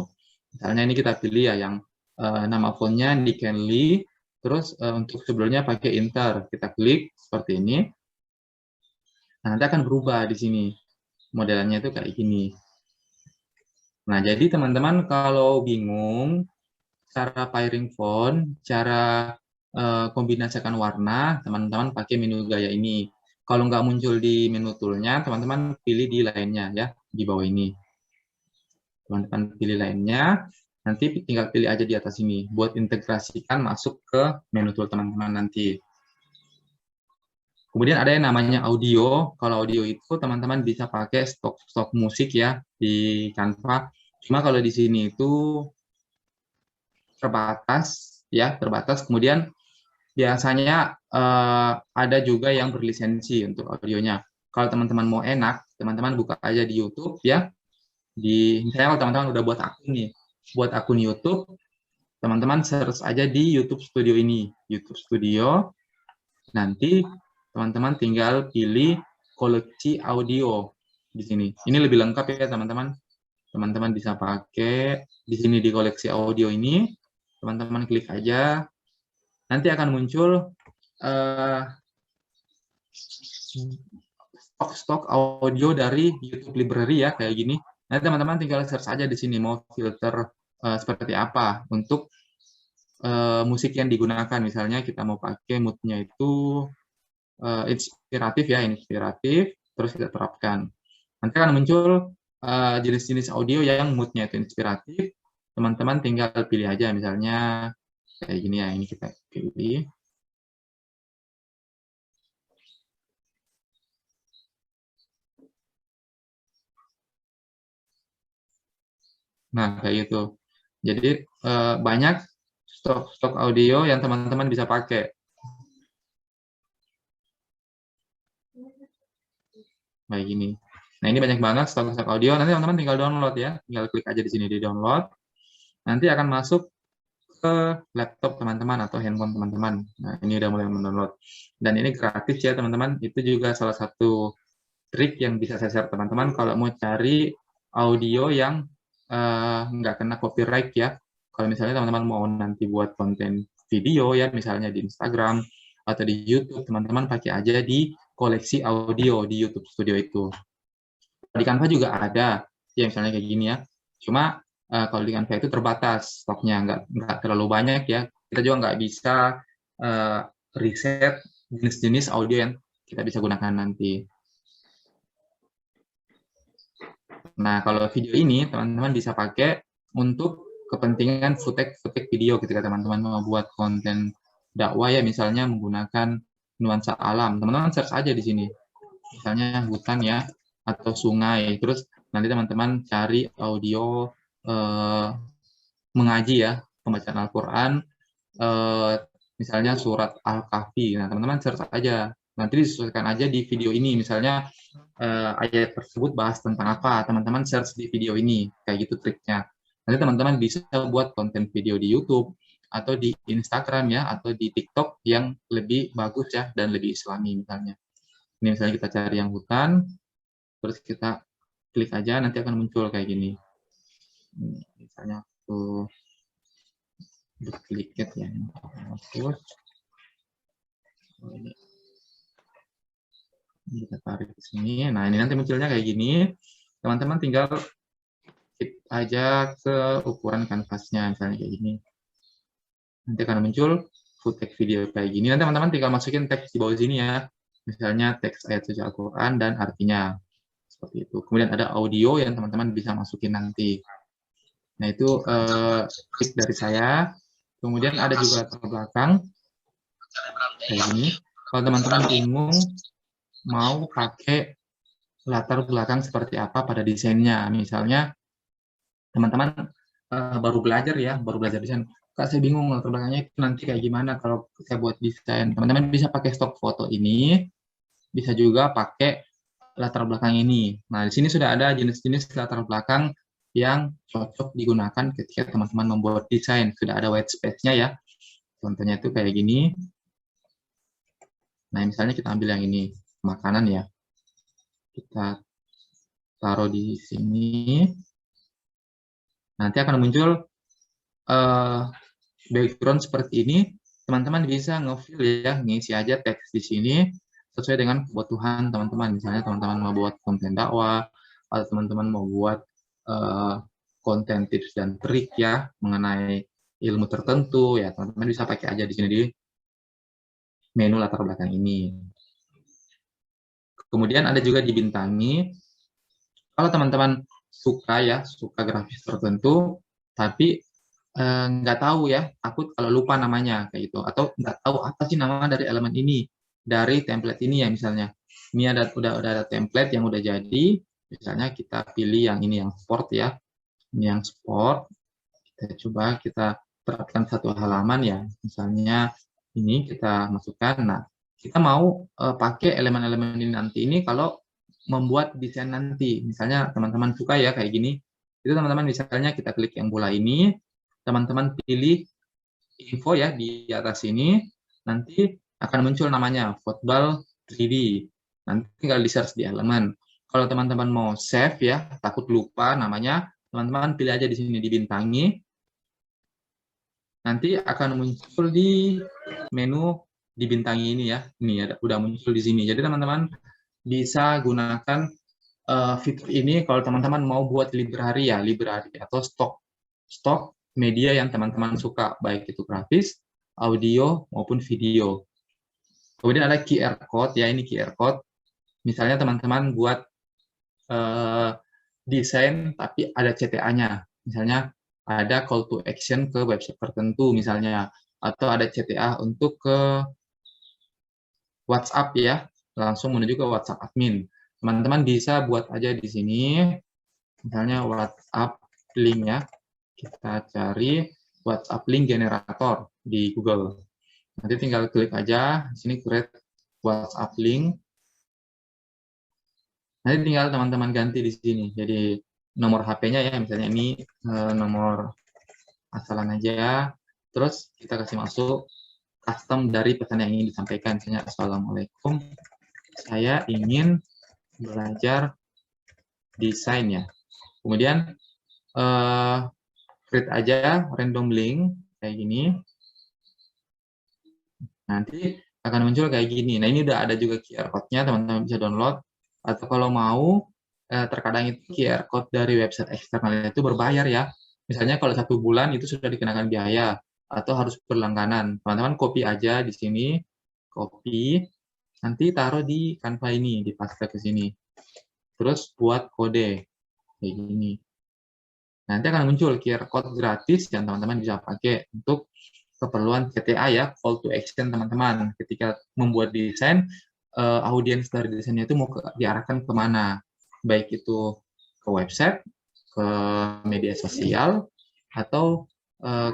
Misalnya ini kita pilih ya yang nama fontnya Nick and Lee, terus untuk sebelumnya pakai Inter. Kita klik seperti ini. Nah, nanti akan berubah di sini. Modelnya itu kayak gini. Nah, jadi teman-teman kalau bingung cara pairing font, cara kombinasikan warna, teman-teman pakai menu gaya ini. Kalau nggak muncul di menu toolnya, teman-teman pilih di lainnya ya, di bawah ini. Teman-teman pilih lainnya, nanti tinggal pilih aja di atas ini, buat integrasikan masuk ke menu tool teman-teman nanti. Kemudian ada yang namanya audio. Kalau audio itu teman-teman bisa pakai stok musik ya di Canva. Cuma kalau di sini itu terbatas ya, terbatas. Kemudian biasanya ada juga yang berlisensi untuk audionya. Kalau teman-teman mau enak, teman-teman buka aja di YouTube ya. Misalnya kalau teman-teman udah buat akun nih, buat akun YouTube, teman-teman search aja di YouTube Studio ini, YouTube Studio. Nanti teman-teman tinggal pilih koleksi audio di sini. Ini lebih lengkap ya teman-teman. Teman-teman bisa pakai di sini di koleksi audio ini. Teman-teman klik aja. Nanti akan muncul stok-stok audio dari YouTube Library ya kayak gini. Nanti teman-teman tinggal search aja di sini mau filter seperti apa untuk musik yang digunakan. Misalnya kita mau pakai moodnya itu inspiratif ya, inspiratif, terus kita terapkan. Nanti akan muncul jenis-jenis audio yang moodnya itu inspiratif. Teman-teman tinggal pilih aja, misalnya kayak gini ya, ini kita pilih. Nah, kayak gitu. Jadi banyak stok audio yang teman-teman bisa pakai. Kayak gini. Nah, ini banyak banget stok audio. Nanti teman-teman tinggal download ya. Tinggal klik aja di sini di download. Nanti akan masuk ke laptop teman-teman atau handphone teman-teman. Nah, ini udah mulai mendownload. Dan ini gratis ya, teman-teman. Itu juga salah satu trik yang bisa saya share teman-teman kalau mau cari audio yang nggak kena copyright ya. Kalau misalnya teman-teman mau nanti buat konten video ya, misalnya di Instagram atau di YouTube, teman-teman pakai aja di koleksi audio di YouTube Studio itu. Di Canva juga ada, ya misalnya kayak gini ya. Cuma kalau di Canva itu terbatas stoknya, nggak terlalu banyak ya. Kita juga nggak bisa riset jenis-jenis audio yang kita bisa gunakan nanti. Nah, kalau video ini teman-teman bisa pakai untuk kepentingan footage video ketika teman-teman mau buat konten dakwah ya, misalnya menggunakan nuansa alam. Teman-teman search aja di sini. Misalnya hutan ya, atau sungai. Terus nanti teman-teman cari audio mengaji ya, pembacaan Al-Quran, misalnya surat Al-Kahfi. Nah, teman-teman search aja. Nanti disesuaikan aja di video ini. Misalnya ayat tersebut bahas tentang apa, teman-teman search di video ini. Kayak gitu triknya. Nanti teman-teman bisa buat konten video di YouTube, atau di Instagram ya, atau di TikTok yang lebih bagus ya, dan lebih islami misalnya. Ini misalnya kita cari yang hutan, terus kita klik aja, nanti akan muncul kayak gini. Misalnya tuh duplicate ya, terus kita tarik ke sini. Nah, ini nanti munculnya kayak gini. Teman-teman tinggal klik aja ke ukuran kanvasnya, misalnya kayak gini. Nanti akan muncul footage video kayak gini. Nanti teman-teman tinggal masukin teks di bawah sini ya. Misalnya teks ayat suci Al-Quran dan artinya. Seperti itu. Kemudian ada audio yang teman-teman bisa masukin nanti. Nah, itu trik dari saya. Kemudian ada juga latar belakang. Kayak gini. Kalau teman-teman bingung mau pakai latar belakang seperti apa pada desainnya. Misalnya, teman-teman baru belajar desain. Kak, saya bingung latar belakangnya itu nanti kayak gimana kalau saya buat desain. Teman-teman bisa pakai stok foto ini, bisa juga pakai latar belakang ini. Nah, di sini sudah ada jenis-jenis latar belakang yang cocok digunakan ketika teman-teman membuat desain. Sudah ada white space-nya ya. Contohnya itu kayak gini. Nah, misalnya kita ambil yang ini, makanan ya. Kita taruh di sini. Nanti akan muncul background seperti ini. Teman-teman bisa nge-fill ya, ngisi aja teks di sini sesuai dengan kebutuhan teman-teman. Misalnya teman-teman mau buat konten dakwah, atau teman-teman mau buat konten tips dan trik ya mengenai ilmu tertentu ya, teman-teman bisa pakai aja di sini di menu latar belakang ini. Kemudian ada juga dibintangi. Kalau teman-teman suka grafis tertentu, tapi nggak tahu ya, takut kalau lupa namanya kayak gitu, atau nggak tahu apa sih nama dari elemen ini, dari template ini ya misalnya. Ini udah ada template yang udah jadi, misalnya kita pilih yang ini yang sport ya. Ini yang sport. Kita terapkan satu halaman ya, misalnya ini kita masukkan. Nah, kita mau pakai elemen-elemen ini nanti ini kalau membuat desain nanti. Misalnya teman-teman suka ya kayak gini, itu teman-teman misalnya kita klik yang bola ini, teman-teman pilih info ya di atas ini, nanti akan muncul namanya football 3D. Nanti tinggal di search di elemen. Kalau teman-teman mau save ya, takut lupa namanya, teman-teman pilih aja di sini dibintangi. Nanti akan muncul di menu dibintangi ini ya. Ini udah muncul di sini. Jadi teman-teman bisa gunakan fitur ini kalau teman-teman mau buat library ya, library atau stok media yang teman-teman suka, baik itu grafis, audio maupun video. Kemudian ada QR code ya, ini QR code. Misalnya teman-teman buat desain tapi ada CTA-nya. Misalnya ada call to action ke website tertentu misalnya, atau ada CTA untuk ke WhatsApp ya, langsung menuju ke WhatsApp admin. Teman-teman bisa buat aja di sini, misalnya WhatsApp link ya. Kita cari WhatsApp link generator di Google. Nanti tinggal klik aja, di sini create WhatsApp link. Nanti tinggal teman-teman ganti di sini. Jadi nomor HP-nya ya, misalnya ini nomor asalan aja. Terus kita kasih masuk custom dari pesan yang ingin disampaikan. Misalnya, Assalamualaikum, saya ingin belajar desain ya. Kemudian create aja random link kayak gini. Nanti akan muncul kayak gini. Nah, ini udah ada juga QR code-nya, teman-teman bisa download. Atau kalau mau, terkadang itu QR code dari website eksternalnya itu berbayar ya. Misalnya kalau 1 bulan itu sudah dikenakan biaya, atau harus berlangganan. Teman-teman copy aja di sini, copy, nanti taruh di Canva ini, dipaste ke sini. Terus buat kode, kayak gini. Nanti akan muncul QR code gratis yang teman-teman bisa pakai untuk keperluan CTA ya, call to action teman-teman. Ketika membuat desain, audiens dari desainnya itu mau diarahkan kemana, baik itu ke website, ke media sosial, atau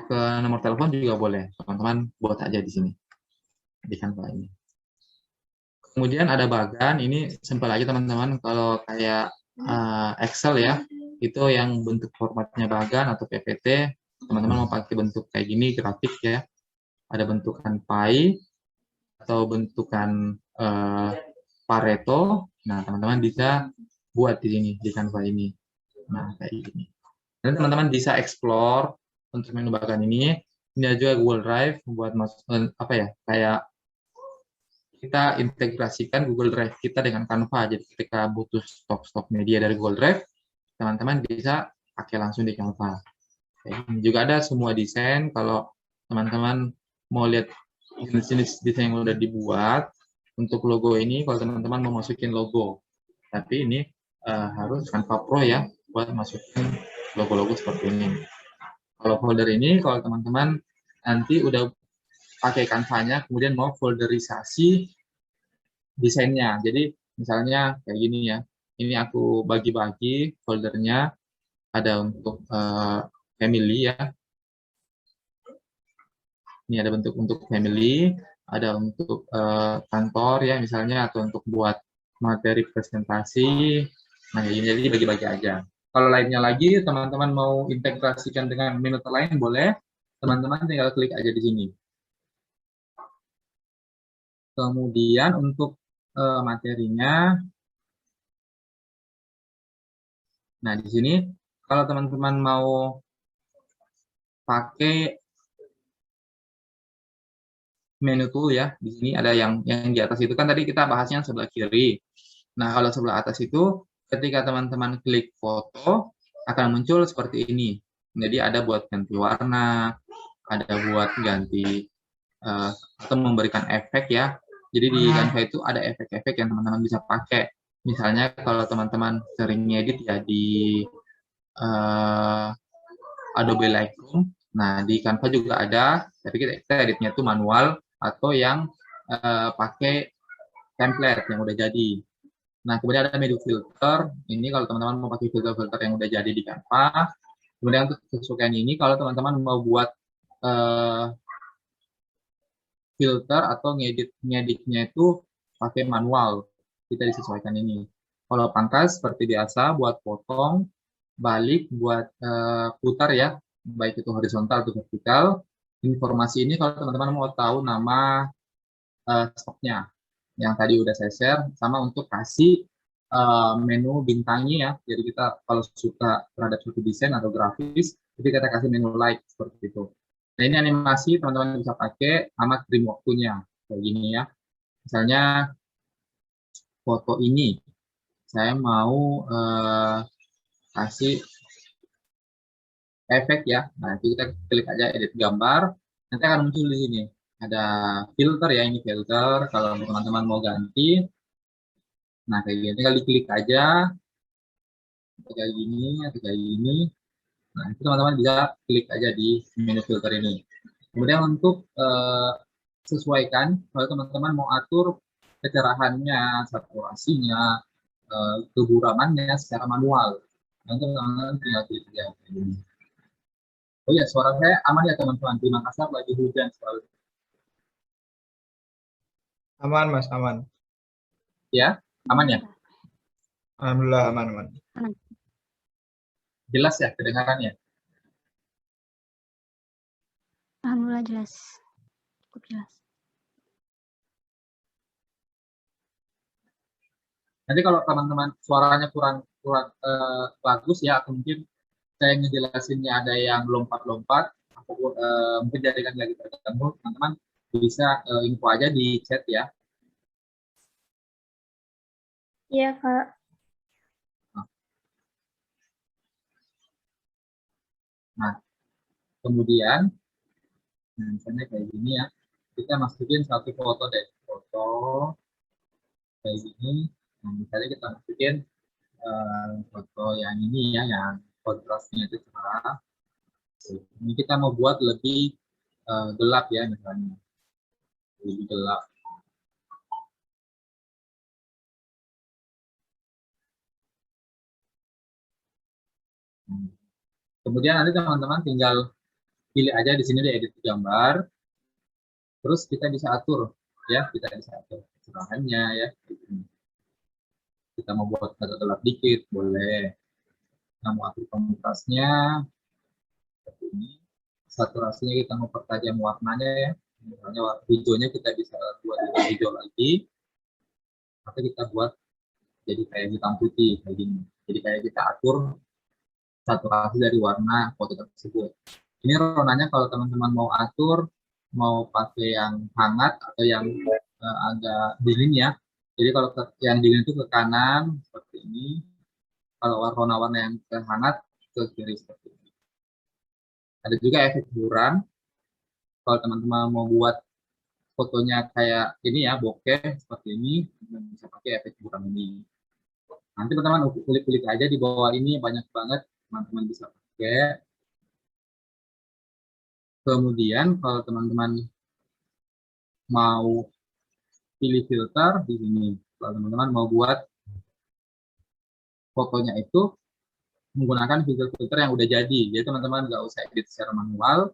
ke nomor telepon juga boleh. Teman-teman buat aja di sini, di Canva ini. Kemudian ada bagan, ini simpel aja teman-teman. Kalau kayak Excel ya, itu yang bentuk formatnya bagan atau PPT, teman-teman mau pakai bentuk kayak gini, grafik ya. Ada bentukan pie, atau bentukan Pareto. Nah, teman-teman bisa buat di sini, di Canva ini. Nah, kayak gini. Dan teman-teman bisa explore untuk menu bagan ini. Ini ada juga Google Drive buat masuk kayak kita integrasikan Google Drive kita dengan Canva. Jadi ketika butuh stok media dari Google Drive, teman-teman bisa pakai langsung di Canva. Juga ada semua desain. Kalau teman-teman mau lihat jenis-jenis desain yang udah dibuat, untuk logo ini, kalau teman-teman mau masukin logo, tapi ini harus Canva Pro ya, buat masukin logo-logo seperti ini. Kalau folder ini, kalau teman-teman nanti udah pakai Canva-nya, kemudian mau folderisasi desainnya. Jadi misalnya kayak gini ya, ini aku bagi-bagi foldernya, ada untuk family ya. Ini ada bentuk untuk family, ada untuk kantor ya misalnya, atau untuk buat materi presentasi. Nah, jadi bagi-bagi aja. Kalau lainnya lagi, teman-teman mau integrasikan dengan menu lain, boleh. Teman-teman tinggal klik aja di sini. Kemudian untuk materinya, nah di sini kalau teman-teman mau pakai menu tool ya, di sini ada yang di atas itu kan tadi kita bahasnya sebelah kiri. Nah, kalau sebelah atas itu ketika teman-teman klik foto, akan muncul seperti ini. Jadi ada buat ganti warna, ada buat ganti atau memberikan efek ya. Jadi di Canva itu ada efek-efek yang teman-teman bisa pakai. Misalnya kalau teman-teman sering ngedit ya di Adobe Lightroom, nah di Canva juga ada, tapi kita editnya itu manual atau yang pakai template yang udah jadi. Nah, kemudian ada media filter. Ini kalau teman-teman mau pakai filter-filter yang udah jadi di Canva. Kemudian untuk kesukaan ini, kalau teman-teman mau buat filter atau ngeditnya itu pakai manual, kita disesuaikan ini. Kalau pangkas seperti biasa, buat potong, balik, buat putar ya, baik itu horizontal atau vertikal. Informasi ini kalau teman-teman mau tahu nama stoknya, yang tadi udah saya share, sama untuk kasih menu bintangnya ya. Jadi kita kalau suka terhadap suatu desain atau grafis, jadi kita kasih menu like seperti itu. Nah ini animasi teman-teman bisa pakai sama trim waktunya kayak gini ya. Misalnya foto ini, saya mau kasih efek ya. Nah itu kita klik aja edit gambar, nanti akan muncul di sini. Ada filter ya, ini filter. Kalau teman-teman mau ganti, nah kayak gini, tinggal diklik aja, kayak gini atau kayak gini. Nah itu teman-teman bisa klik aja di menu filter ini. Kemudian untuk sesuaikan, kalau teman-teman mau atur kecerahannya, saturasinya, keburamannya secara manual, nanti teman-teman tinggal klik aja. Oh ya, suara saya aman ya teman-teman? Di Makassar lagi hujan selalu. Aman, Mas, aman. Ya, aman ya? Alhamdulillah, aman. Jelas ya kedengarannya? Alhamdulillah jelas. Cukup jelas. Nanti kalau teman-teman suaranya kurang bagus ya, atau mungkin saya ngejelasinnya ada yang lompat-lompat, mungkin jaringan lagi terganggu, teman-teman bisa info aja di chat ya. Iya, Kak. Nah, kemudian, misalnya kayak gini ya, kita masukin satu foto deh, foto kayak gini. Nah, misalnya kita masukin foto yang ini ya, yang kontrasnya itu cerah. Ini kita mau buat lebih gelap ya, misalnya lebih gelap. Kemudian nanti teman-teman tinggal pilih aja di sini di edit gambar, terus kita bisa atur ya, kita bisa atur kecerahannya ya. Kita mau buat agak gelap dikit boleh, kita mau atur kontrasnya seperti ini, saturasinya kita mau pertajam warnanya ya, misalnya hijaunya kita bisa buat hijau lagi, atau kita buat jadi kayak hitam putih kayak gini. Jadi kayak kita atur saturasi dari warna foto tersebut. Ini ronanya kalau teman-teman mau atur, mau pakai yang hangat atau yang agak dingin ya. Jadi kalau yang dingin itu ke kanan seperti ini, kalau warna-warna yang ke hangat ke kiri seperti ini. Ada juga efek buram. Kalau teman-teman mau buat fotonya kayak ini ya, bokeh seperti ini, bisa pakai efek buram ini. Nanti teman-teman klik-klik aja di bawah ini, banyak banget teman-teman bisa pakai. Kemudian kalau teman-teman mau pilih filter di sini, kalau teman-teman mau buat fotonya itu menggunakan filter-filter yang udah jadi, jadi teman-teman nggak usah edit secara manual,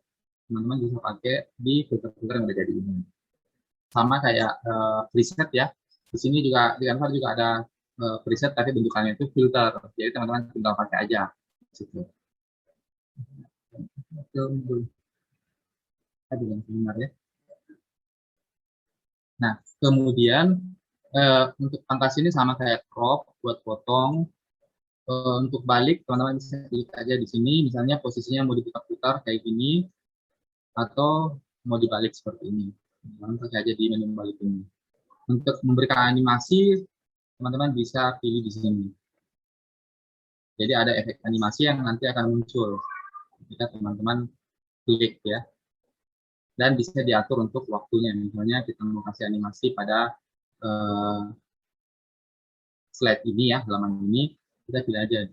teman-teman bisa pakai di filter-filter yang udah jadi ini. Sama kayak preset ya, di sini juga di Canva juga ada preset tapi bentukannya itu filter, jadi teman-teman tinggal pakai aja situ. Ya. Nah, kemudian untuk pangkas ini sama kayak crop buat potong. Untuk balik, teman-teman bisa klik aja di sini, misalnya posisinya mau diputar-putar kayak gini, atau mau dibalik seperti ini. Teman-teman pakai aja di menu balik ini. Untuk memberikan animasi, teman-teman bisa pilih di sini. Jadi ada efek animasi yang nanti akan muncul ketika teman-teman klik ya. Dan bisa diatur untuk waktunya. Misalnya kita mau kasih animasi pada slide ini ya, halaman ini, kita pilih aja.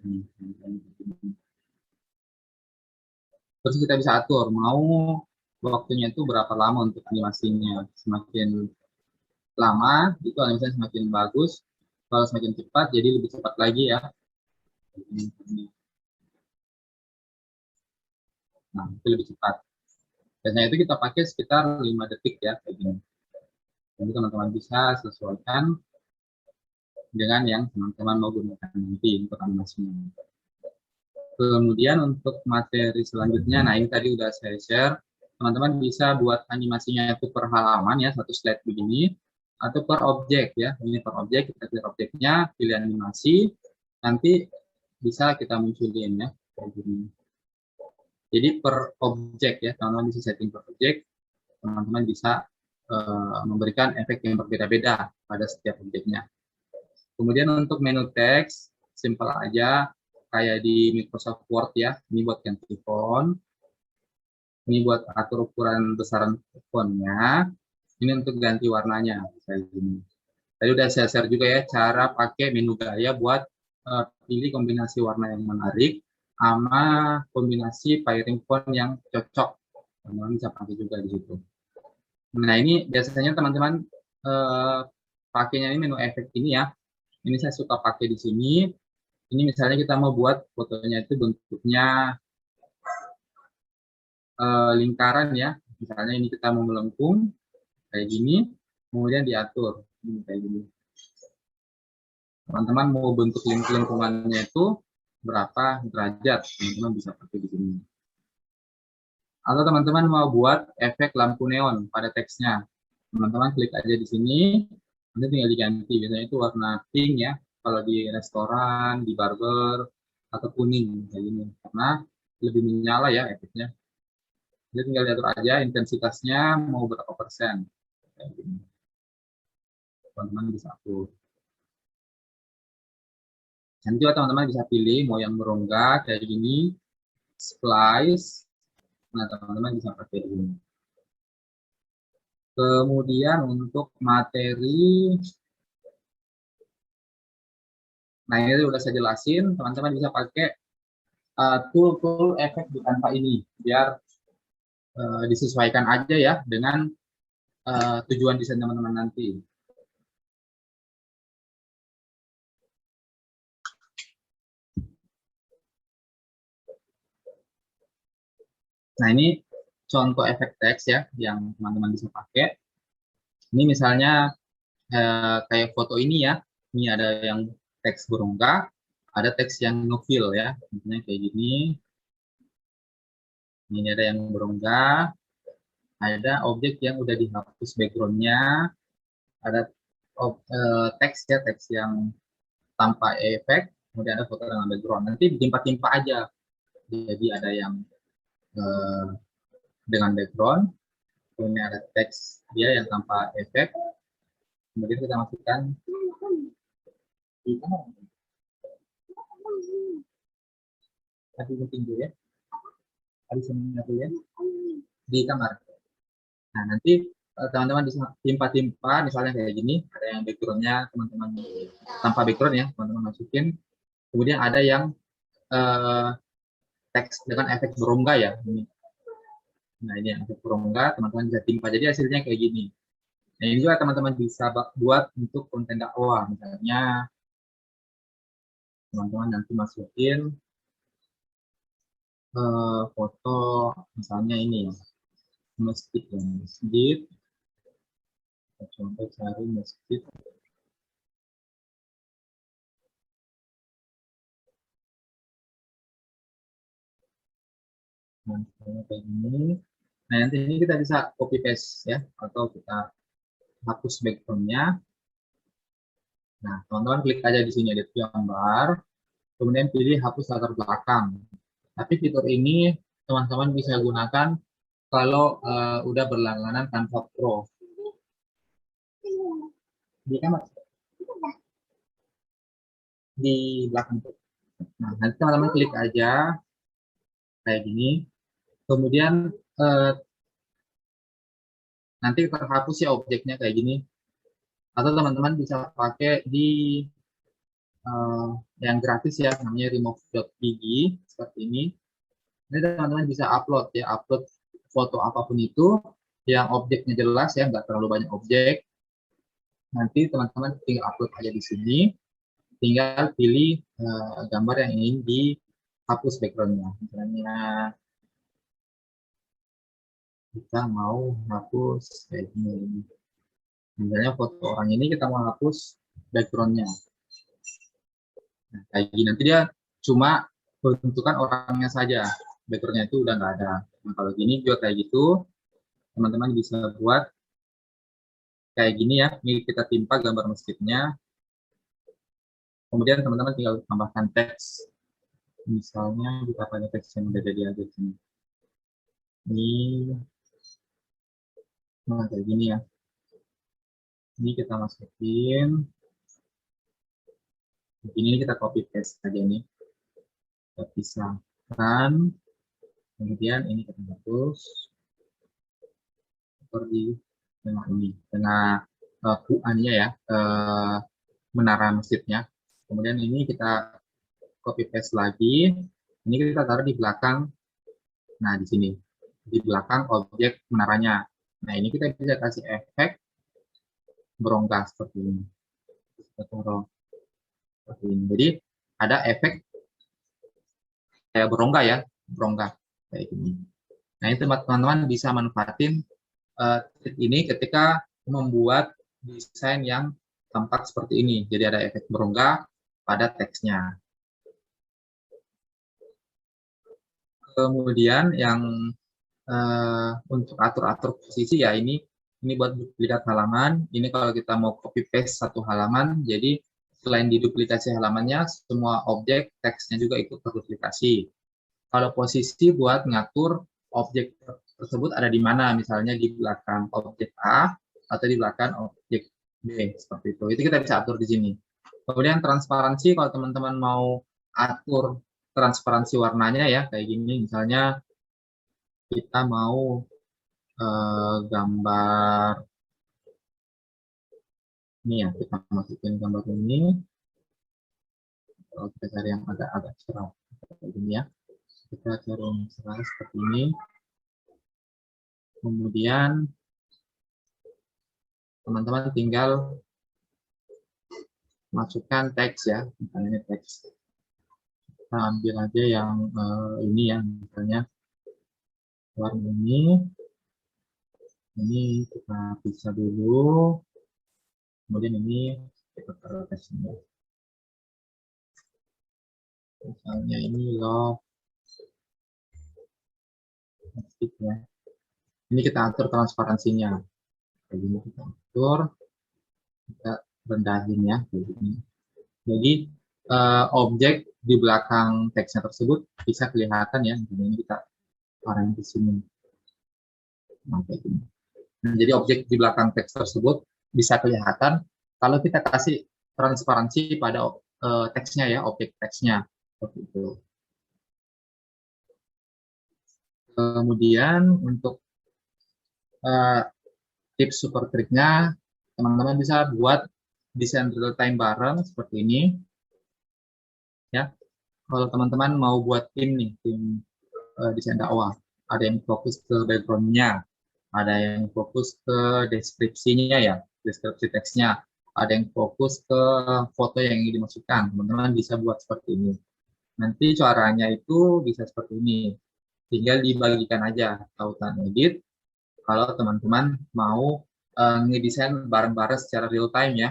Terus kita bisa atur, mau waktunya itu berapa lama untuk animasinya. Semakin lama, itu animasinya semakin bagus. Kalau semakin cepat, jadi lebih cepat lagi ya. Nah, itu lebih cepat. Biasanya itu kita pakai sekitar 5 detik ya, kayak gini. Jadi teman-teman bisa sesuaikan dengan yang teman-teman mau gunakan nanti untuk animasinya. Kemudian untuk materi selanjutnya, nah ini tadi udah saya share, teman-teman bisa buat animasinya itu per halaman ya, satu slide begini, atau per objek ya. Ini per objek, kita pilih objeknya, pilih animasi, nanti bisa kita munculin ya, kayak gini. Jadi per objek ya, teman-teman bisa setting per objek, teman-teman bisa memberikan efek yang berbeda-beda pada setiap objeknya. Kemudian untuk menu teks, simpel aja, kayak di Microsoft Word ya, ini buat ganti font, ini buat atur ukuran besaran fontnya, ini untuk ganti warnanya, kayak gini. Tadi udah saya share juga ya, cara pakai menu gaya buat pilih kombinasi warna yang menarik, sama kombinasi pairing font yang cocok. Teman-teman bisa pakai juga di situ. Nah ini biasanya teman-teman pakainya ini menu efek ini ya. Ini saya suka pakai di sini. Ini misalnya kita mau buat fotonya itu bentuknya lingkaran ya. Misalnya ini kita mau melengkung kayak gini, kemudian diatur kayak gini. Teman-teman mau bentuk lingkungannya itu berapa derajat, teman-teman bisa pakai di sini. Atau teman-teman mau buat efek lampu neon pada teksnya, teman-teman klik aja di sini, nanti tinggal diganti. Biasanya itu warna pink ya, kalau di restoran, di barber, atau kuning kayak gini, karena lebih menyala ya efeknya. Jadi tinggal diatur aja intensitasnya mau berapa persen, kayak gini. Teman-teman bisa atur. Nanti juga teman-teman bisa pilih mau yang berongga kayak gini, splice. Nah, teman-teman bisa pakai ini. Kemudian untuk materi, nah ini udah saya jelasin, teman-teman bisa pakai tool efek di Canva ini, biar disesuaikan aja ya dengan tujuan desain teman-teman nanti. Nah ini contoh efek teks ya yang teman-teman bisa pakai. Ini misalnya kayak foto ini ya. Ini ada yang teks berongga, ada teks yang no-fill ya. Misalnya kayak gini. Ini ada yang berongga, ada objek yang udah dihapus backgroundnya, ada teks ya, teks yang tanpa efek, kemudian ada foto dengan background. Nanti ditimpa-timpa aja. Jadi ada yang dengan background, kemudian ada teks dia yang tanpa efek, kemudian kita masukkan di kamar. Tadi mungkin dulu ya, tadi semuanya dulu ya, di kamar. Nah nanti teman-teman bisa timpa-timpa, misalnya kayak gini, ada yang backgroundnya teman-teman tanpa background ya, teman-teman masukin, kemudian ada yang teks dengan efek berongga ya. Nah ini yang efek berongga, teman-teman bisa timpa, jadi hasilnya kayak gini. Nah ini juga teman-teman bisa buat untuk konten dakwah, misalnya teman-teman nanti masukin foto, misalnya ini ya, masjid ya, masjid. Kita coba cari masjid. Nah, kayak gini. Nah, nanti ini kita bisa copy paste ya, atau kita hapus background-nya. Nah, teman-teman klik aja di sini ada gambar, kemudian pilih hapus latar belakang. Tapi fitur ini teman-teman bisa gunakan kalau udah berlangganan Canva Pro. Di kamar? Di belakang tuh. Nah, nanti teman-teman klik aja kayak gini. Kemudian nanti terhapus ya objeknya kayak gini. Atau teman-teman bisa pakai di yang gratis ya, namanya remove.pg seperti ini. Ini teman-teman bisa upload ya, upload foto apapun itu yang objeknya jelas ya, nggak terlalu banyak objek. Nanti teman-teman tinggal upload aja di sini, tinggal pilih gambar yang ingin dihapus backgroundnya. Misalnya kita mau hapus kayak gini. Misalnya foto orang ini kita mau hapus backgroundnya. Nah, kayak gini nanti dia cuma bentukan orangnya saja, backgroundnya itu udah nggak ada. Nah, kalau gini juga kayak gitu, teman-teman bisa buat kayak gini ya. Ini kita timpa gambar masjidnya. Kemudian teman-teman tinggal tambahkan teks. Misalnya kita pakai teks yang udah jadi aja sini. Ini, nah kayak gini ya. Ini kita masukin. Ini kita copy paste aja nih. Kita pisahkan. Kemudian ini kita hapus. Seperti tengah ini, tengah QA-nya ya, menara masjidnya. Kemudian ini kita copy paste lagi. Ini kita taruh di belakang. Nah, di sini di belakang objek menaranya. Nah, ini kita bisa kasih efek berongga seperti ini. Kita taruh seperti ini. Jadi ada efek kayak berongga ya, berongga kayak gini. Nah, itu teman-teman bisa manfaatin trik ini ketika membuat desain yang tampak seperti ini. Jadi ada efek berongga pada teksnya. Kemudian yang untuk atur-atur posisi ya ini buat duplikat halaman. Ini kalau kita mau copy paste satu halaman, jadi selain diduplikasi halamannya, semua objek teksnya juga ikut terduplikasi. Kalau posisi buat ngatur objek tersebut ada di mana, misalnya di belakang objek A atau di belakang objek B seperti itu. Itu kita bisa atur di sini. Kemudian transparansi, kalau teman-teman mau atur transparansi warnanya ya kayak gini, misalnya kita mau gambar ini ya, kita masukin gambar ini. Kalau kita cari yang agak cerah kayak gini ya, kita cari yang cerah seperti ini. Kemudian teman-teman tinggal masukkan teks ya, misalnya ini teks. Kita ambil aja yang ini ya, misalnya warna ini kita pisah dulu. Kemudian ini kita taruh teksnya. Misalnya ini love ya. Ini kita atur transparansinya. Kayak gini kita atur, kita rendahin ya. Jadi objek di belakang teksnya tersebut bisa kelihatan ya. Ini kita arahin di sini. Nah, kayak gini. Nah, jadi objek di belakang teks tersebut bisa kelihatan kalau kita kasih transparansi pada teksnya ya, objek teksnya seperti itu. Kemudian untuk tips super triknya, teman-teman bisa buat desain real time bareng seperti ini ya. Kalau teman-teman mau buat tim nih, tim desain dakwah, ada yang fokus ke background-nya, ada yang fokus ke deskripsinya ya, deskripsi teksnya, ada yang fokus ke foto yang ingin dimasukkan. Teman-teman bisa buat seperti ini. Nanti caranya itu bisa seperti ini. Tinggal dibagikan aja tautan edit. Kalau teman-teman mau ngedesain bareng-bareng secara real time ya.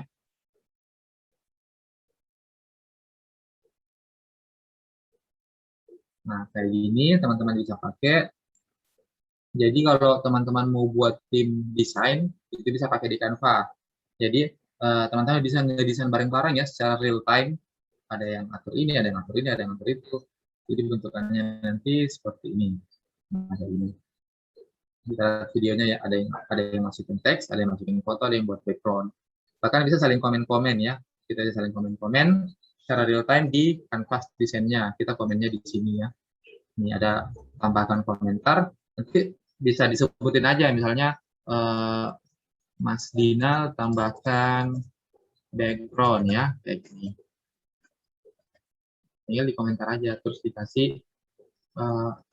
Nah, kayak gini teman-teman bisa pakai. Jadi kalau teman-teman mau buat tim desain, itu bisa pakai di Canva. Jadi teman-teman bisa ngedesain bareng-bareng ya secara real time. Ada yang atur ini, ada yang atur ini, ada yang atur itu. Jadi bentukannya nanti seperti ini. Nah, kayak gini. Kita videonya ya, ada yang masukin teks, ada yang masukin foto, ada yang buat background. Bahkan bisa saling komen-komen ya. Kita bisa saling komen-komen. secara real time di kanvas desainnya. Kita komennya di sini ya. Ini ada tambahkan komentar. Nanti bisa disebutin aja, misalnya Mas Dina tambahkan background ya, kayak gini. Tinggal di komentar aja, terus dikasih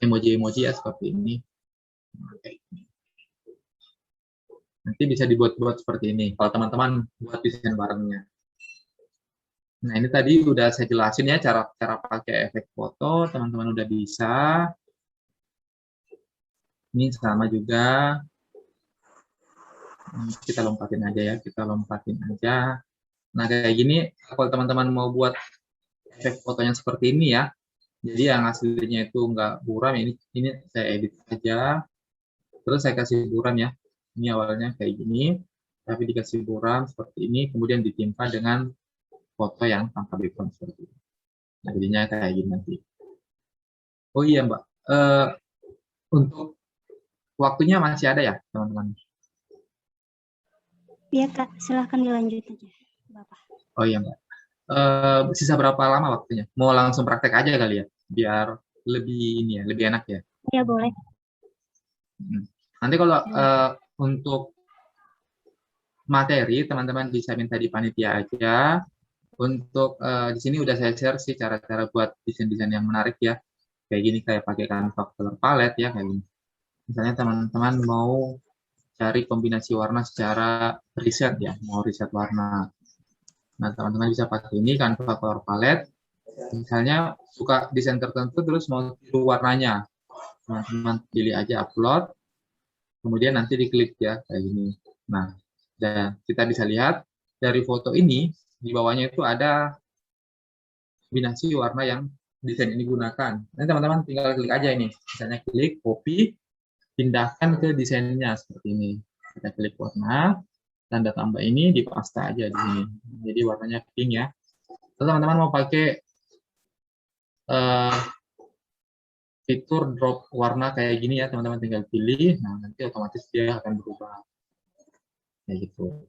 emoji-emoji ya seperti ini. Nah, kayak gini. Nanti bisa dibuat-buat seperti ini kalau teman-teman buat desain barengnya. Nah, ini tadi udah saya jelasin ya cara pakai efek foto, teman-teman udah bisa. Ini sama juga. Kita lompatin aja ya, kita lompatin aja. Nah, kayak gini kalau teman-teman mau buat efek fotonya seperti ini ya. Jadi yang aslinya itu nggak buram, ini saya edit aja. Terus saya kasih buram ya. Ini awalnya kayak gini, tapi dikasih buram seperti ini, kemudian ditimpa dengan foto yang tanpa background seperti ini. Nah, jadinya kayak gini nanti. Oh iya Mbak, untuk waktunya masih ada ya teman-teman? Iya Kak, silahkan dilanjut aja Bapak. Oh iya Mbak. Sisa berapa lama waktunya? Mau langsung praktek aja kali ya, biar lebih ini ya, lebih enak ya. Iya boleh. Nanti kalau untuk materi teman-teman bisa minta di panitia aja. Untuk di sini udah saya share sih cara-cara buat desain-desain yang menarik ya. Kayak gini, kayak pakai Canva color palette ya, kayak gini. Misalnya teman-teman mau cari kombinasi warna secara riset ya, mau riset warna. Nah, teman-teman bisa pakai ini Canva color palette. Misalnya suka desain tertentu terus mau tiru warnanya. Teman-teman pilih aja upload. Kemudian nanti diklik ya kayak gini. Nah, dan kita bisa lihat dari foto ini di bawahnya itu ada kombinasi warna yang desain ini gunakan. Nanti teman-teman tinggal klik aja ini. Misalnya klik copy, pindahkan ke desainnya seperti ini. Kita klik warna, tanda tambah ini dipaste aja di sini. Jadi warnanya pink ya. Terus teman-teman mau pakai fitur drop warna kayak gini ya, teman-teman tinggal pilih. Nah, nanti otomatis dia akan berubah. Kayak gitu.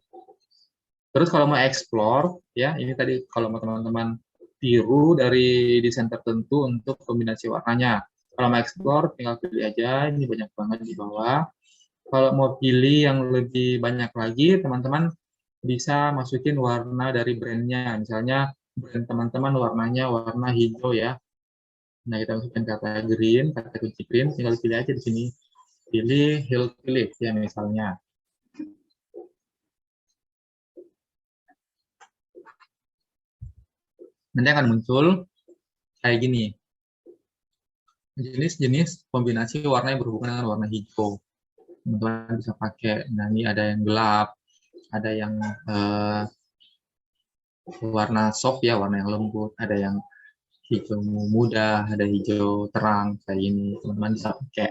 Terus kalau mau explore, ya ini tadi kalau mau teman-teman tiru dari desain tertentu untuk kombinasi warnanya. Kalau mau explore, tinggal pilih aja. Ini banyak banget di bawah. Kalau mau pilih yang lebih banyak lagi, teman-teman bisa masukin warna dari brandnya. Misalnya brand teman-teman warnanya warna hijau ya. Nah, kita masukin kata green, kata kunci green, tinggal pilih aja di sini. Pilih Hill Philip ya misalnya. Nanti akan muncul kayak gini. Jenis-jenis kombinasi warna yang berhubungan dengan warna hijau. Teman-teman bisa pakai, nah ini ada yang gelap, ada yang warna soft ya, warna yang lembut, ada yang hijau muda, ada hijau terang kayak ini, teman-teman bisa pakai.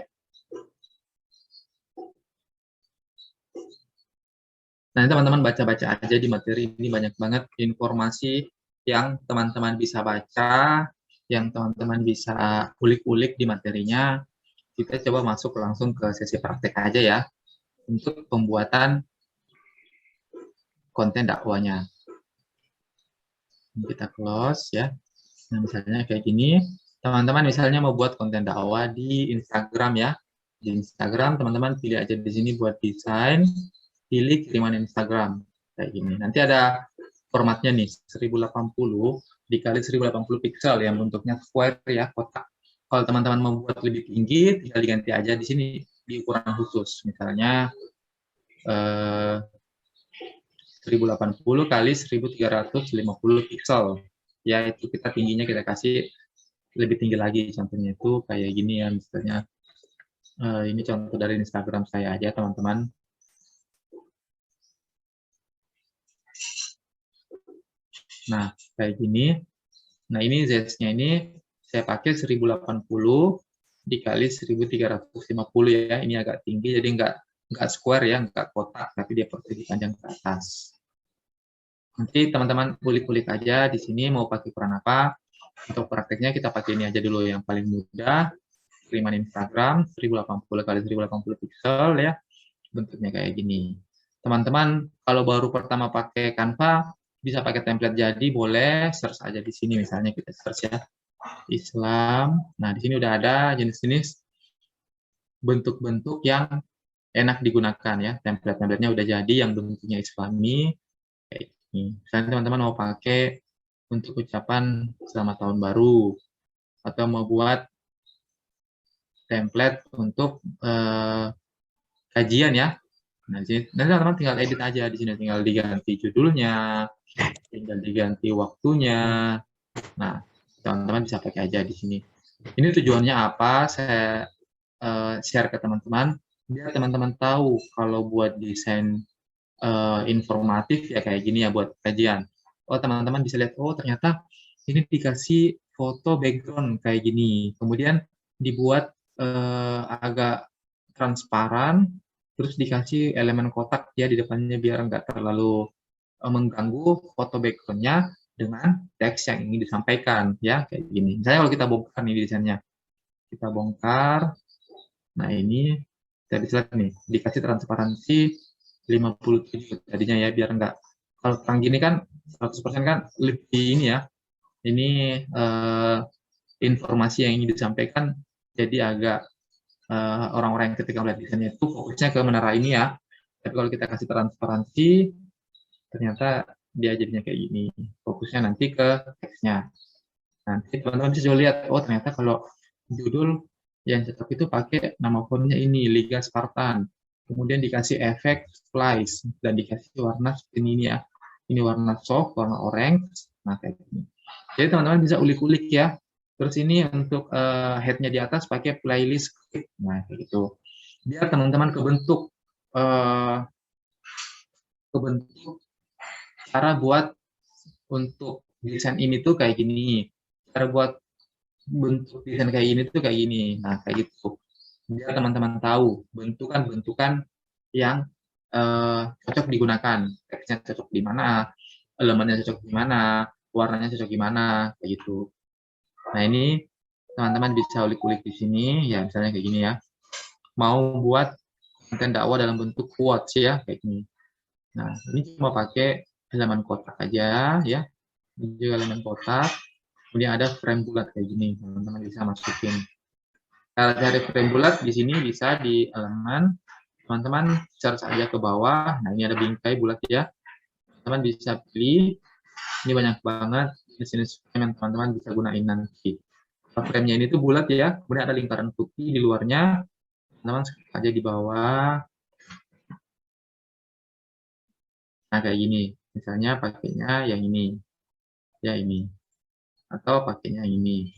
Nah, teman-teman baca-baca aja di materi ini, banyak banget informasi yang teman-teman bisa baca, yang teman-teman bisa ulik-ulik di materinya. Kita coba masuk langsung ke sesi praktek aja ya, untuk pembuatan konten dakwahnya. Kita close ya. Nah, misalnya kayak gini, teman-teman misalnya mau buat konten dakwah di Instagram ya. Di Instagram, teman-teman pilih aja di sini buat desain, pilih kiriman Instagram. Kayak gini. Nanti ada formatnya nih, 1080 dikali 1080 pixel yang bentuknya square ya, kotak. Kalau teman-teman mau buat lebih tinggi, tinggal diganti aja di sini di ukuran khusus. Misalnya 1080 kali 1350 pixel. Ya, itu kita tingginya kita kasih lebih tinggi lagi. Contohnya itu kayak gini ya, misalnya ini contoh dari Instagram saya aja, teman-teman. Nah, kayak gini. Nah, ini Z-nya ini saya pakai 1080 dikali 1350 ya. Ini agak tinggi, jadi nggak square ya, nggak kotak, tapi dia persegi panjang ke atas. Nanti teman-teman kulik-kulik aja di sini mau pakai ukuran apa. Untuk prakteknya kita pakai ini aja dulu yang paling mudah. Kiriman Instagram 1080 kali 1080 pixel ya. Bentuknya kayak gini. Teman-teman kalau baru pertama pakai Canva bisa pakai template jadi, boleh search aja di sini. Misalnya kita search ya, Islam. Nah, di sini udah ada jenis-jenis bentuk-bentuk yang enak digunakan ya. Template-templatenya udah jadi yang bentuknya Islami. Kayak ini. Misalnya teman-teman mau pakai untuk ucapan selamat tahun baru, atau mau buat template untuk kajian ya. Nah, nanti teman-teman tinggal edit aja di sini, tinggal diganti judulnya, tinggal diganti waktunya. Nah, teman-teman bisa pakai aja di sini. Ini tujuannya apa? Saya share ke teman-teman biar teman-teman tahu kalau buat desain informatif ya kayak gini ya buat kajian. Oh, teman-teman bisa lihat, oh ternyata ini dikasih foto background kayak gini. Kemudian dibuat agak transparan, terus dikasih elemen kotak ya di depannya biar nggak terlalu mengganggu foto background-nya dengan teks yang ingin disampaikan ya kayak gini. Misalnya kalau kita bongkar nih desainnya, kita bongkar. Nah ini kita bisa lihat nih dikasih transparansi 57 tadinya ya biar nggak, kalau terang gini kan 100% kan lebih ini ya. Ini informasi yang ingin disampaikan jadi agak orang-orang yang ketika melihat desainnya itu fokusnya ke menara ini ya. Tapi kalau kita kasih transparansi, ternyata dia jadinya kayak gini. Fokusnya nanti ke teksnya. Nanti teman-teman bisa juga lihat, oh ternyata kalau judul yang cocok itu pakai nama fontnya ini, Liga Spartan. Kemudian dikasih efek splice dan dikasih warna seperti ini ya. Ini warna soft, warna orange. Nah kayak gini. Jadi teman-teman bisa ulik-ulik ya. Terus ini untuk head-nya di atas pakai playlist. Nah, kayak gitu. Biar teman-teman kebentuk cara buat untuk desain ini tuh kayak gini. Cara buat bentuk desain kayak gini tuh kayak gini. Nah, kayak gitu. Biar teman-teman tahu bentukan-bentukan yang cocok digunakan. Teksnya cocok di mana, elemennya cocok di mana, warnanya cocok gimana, kayak gitu. Nah ini teman-teman bisa ulik-ulik di sini, ya misalnya kayak gini ya. Mau buat konten dakwah dalam bentuk quotes ya, kayak gini. Nah ini cuma pakai elemen kotak aja ya. Ini juga elemen kotak. Kemudian ada frame bulat kayak gini, teman-teman bisa masukin. Cara cari frame bulat di sini bisa di elemen. Teman-teman search aja ke bawah. Nah ini ada bingkai bulat ya. Teman-teman bisa pilih. Ini banyak banget jenis-jenis frame yang teman-teman bisa gunain nanti. Frame-nya ini tuh bulat ya, kemudian ada lingkaran putih di luarnya. Teman-teman skip aja di bawah. Nah kayak gini, misalnya pakainya yang ini, ya ini, atau pakainya ini.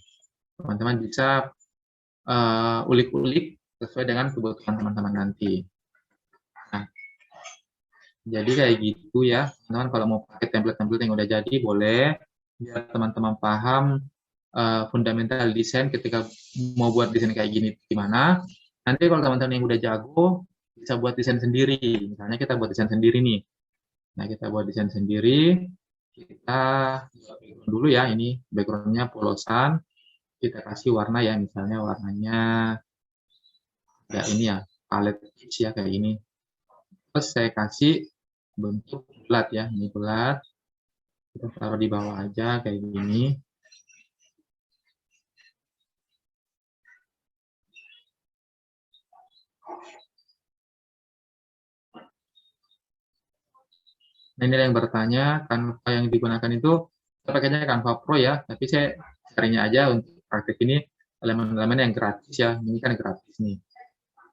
Teman-teman bisa ulik-ulik sesuai dengan kebutuhan teman-teman nanti. Nah, jadi kayak gitu ya, teman-teman kalau mau pakai template-template yang udah jadi boleh, biar teman-teman paham fundamental desain ketika mau buat desain kayak gini gimana. Nanti kalau teman-teman yang udah jago bisa buat desain sendiri. Misalnya kita buat desain sendiri nih. Nah kita buat desain sendiri. Kita buat dulu ya ini backgroundnya polosan. Kita kasih warna ya misalnya warnanya ya ini ya palette peach ya kayak ini. Terus saya kasih bentuk bulat ya ini bulat. Kita taruh di bawah aja kayak gini. Nah, ini yang bertanya, Canva yang digunakan itu, saya pakainya Canva Pro ya, tapi saya carinya aja untuk praktik ini, elemen-elemen yang gratis ya, ini kan gratis nih.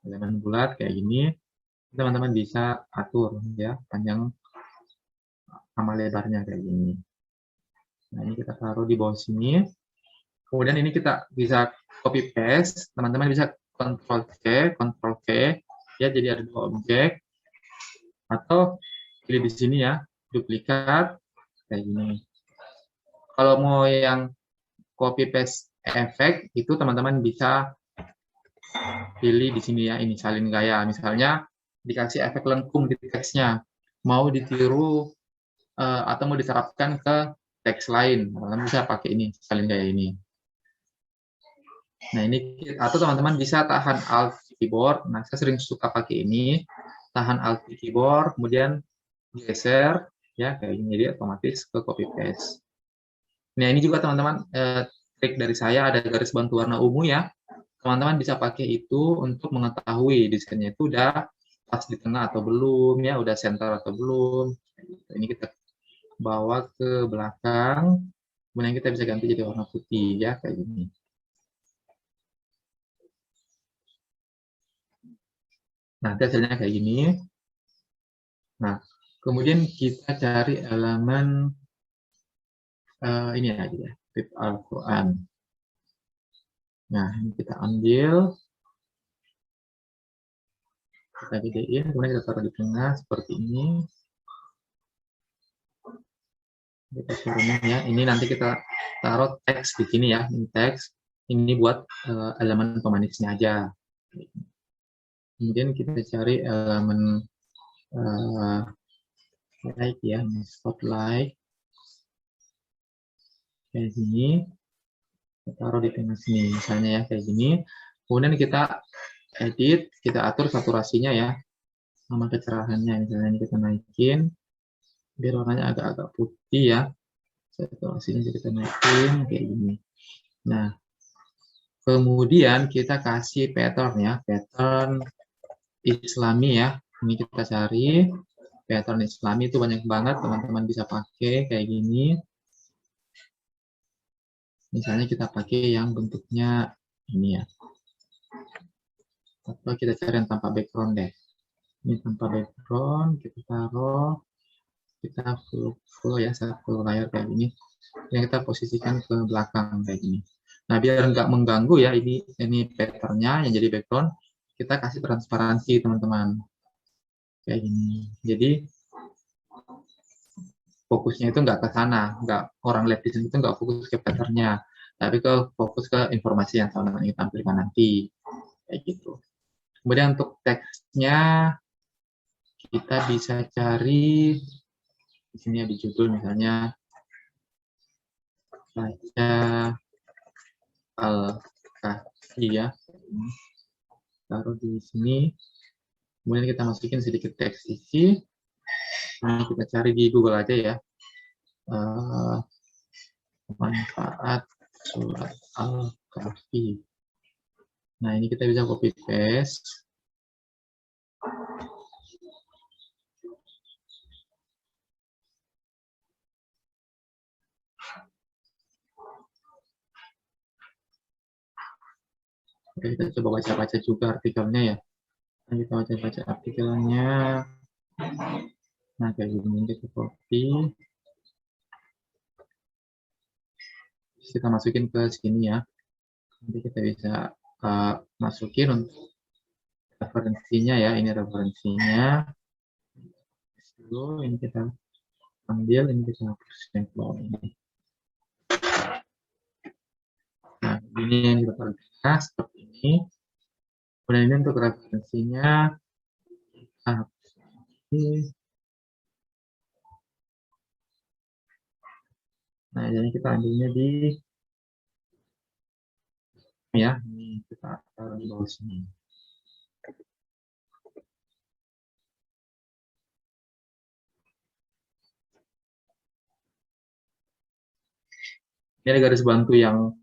Elemen bulat kayak gini, teman-teman bisa atur ya, panjang sama lebarnya kayak gini. Nah, ini kita taruh di bawah sini. Kemudian ini kita bisa copy paste, teman-teman bisa Ctrl V, ya, jadi ada dua objek. Atau pilih di sini ya, duplikat kayak gini. Kalau mau yang copy paste efek itu teman-teman bisa pilih di sini ya, ini salin gaya. Misalnya dikasih efek lengkung di teksnya, mau ditiru atau mau diterapkan ke teks lain, teman-teman bisa pakai ini salin gaya ini. Nah ini atau teman-teman bisa tahan Alt keyboard. Nah saya sering suka pakai ini, tahan Alt keyboard, kemudian geser ya kayak gini, jadi otomatis ke copy paste. Nah ini juga teman-teman trik dari saya, ada garis bantu warna ungu ya, teman-teman bisa pakai itu untuk mengetahui desainnya itu udah pas di tengah atau belum ya, udah center atau belum. Ini kita bawa ke belakang, kemudian kita bisa ganti jadi warna putih ya kayak gini. Nah hasilnya kayak gini. Nah kemudian kita cari elemen ini aja ya, tip Al-Quran. Nah ini kita ambil, kita gedein, kemudian kita taruh di tengah seperti ini. Kita turunnya ya, ini nanti kita taruh teks di sini ya, ini teks, ini buat elemen pemanisnya aja. Kemudian kita cari elemen light ya, ini spotlight kayak gini, kita taruh di tengah sini misalnya ya kayak gini. Kemudian kita edit, kita atur saturasinya ya, sama kecerahannya, misalnya ini kita naikin biar warnanya agak-agak putih ya, saturasinya kita naikin kayak gini. Nah kemudian kita kasih pattern ya, pattern Islami ya, ini kita cari pattern Islami, itu banyak banget teman-teman bisa pakai kayak gini. Misalnya kita pakai yang bentuknya ini ya, atau kita cari yang tanpa background deh. Ini tanpa background, kita taruh, kita full ya, full layar kayak gini. Yang kita posisikan ke belakang kayak gini. Nah biar nggak mengganggu ya, ini patternnya yang jadi background, kita kasih transparansi teman-teman kayak gini. Jadi fokusnya itu nggak ke sana, nggak orang lihat di sini itu nggak fokus ke patternnya, tapi ke fokus ke informasi yang teman-teman ingin tampilkan nanti kayak gitu. Kemudian untuk teksnya kita bisa cari di sini ya, di judul misalnya baca Al-Kahfi ya, taruh di sini. Kemudian kita masukin sedikit teks isi. Nah, kita cari di Google aja ya, manfaat surat Al-Kahfi. Nah ini kita bisa copy paste. Oke, kita coba baca-baca juga artikelnya ya. Nah, kita baca-baca artikelnya. Nah kayak gini kita copy. Kita masukin ke sini ya. Nanti kita bisa masukin untuk referensinya ya. Ini referensinya. Dulu ini kita ambil, ini kita hapus yang ke bawah ini. Nah ini yang kita taruh seperti ini. Kemudian ini untuk referensinya kita hapus ini. Nah jadi kita ambilnya di ya, ini kita taruh di bawah sini. Ini ada garis bantu yang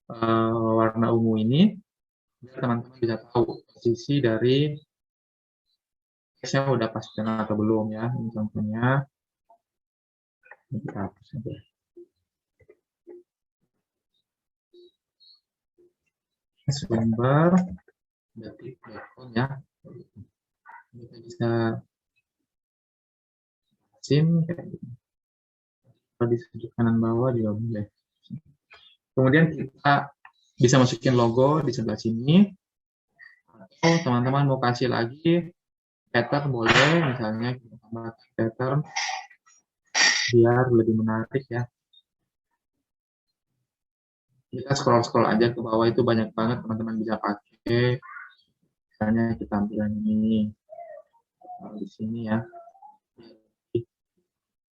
warna ungu ini, teman-teman bisa tahu posisi dari teksnya udah pas tengah atau belum ya. Ini contohnya, ini kita hapus aja. Sumber dari background ya, kita bisa sim kayak gitu. Kalau di sudut kanan bawah juga boleh. Kemudian kita bisa masukin logo di sebelah sini, atau teman-teman mau kasih lagi pattern boleh, misalnya kita tambah pattern biar lebih menarik ya. Kita scroll aja ke bawah, itu banyak banget teman-teman bisa pakai. Misalnya kita ambil ini di sini ya,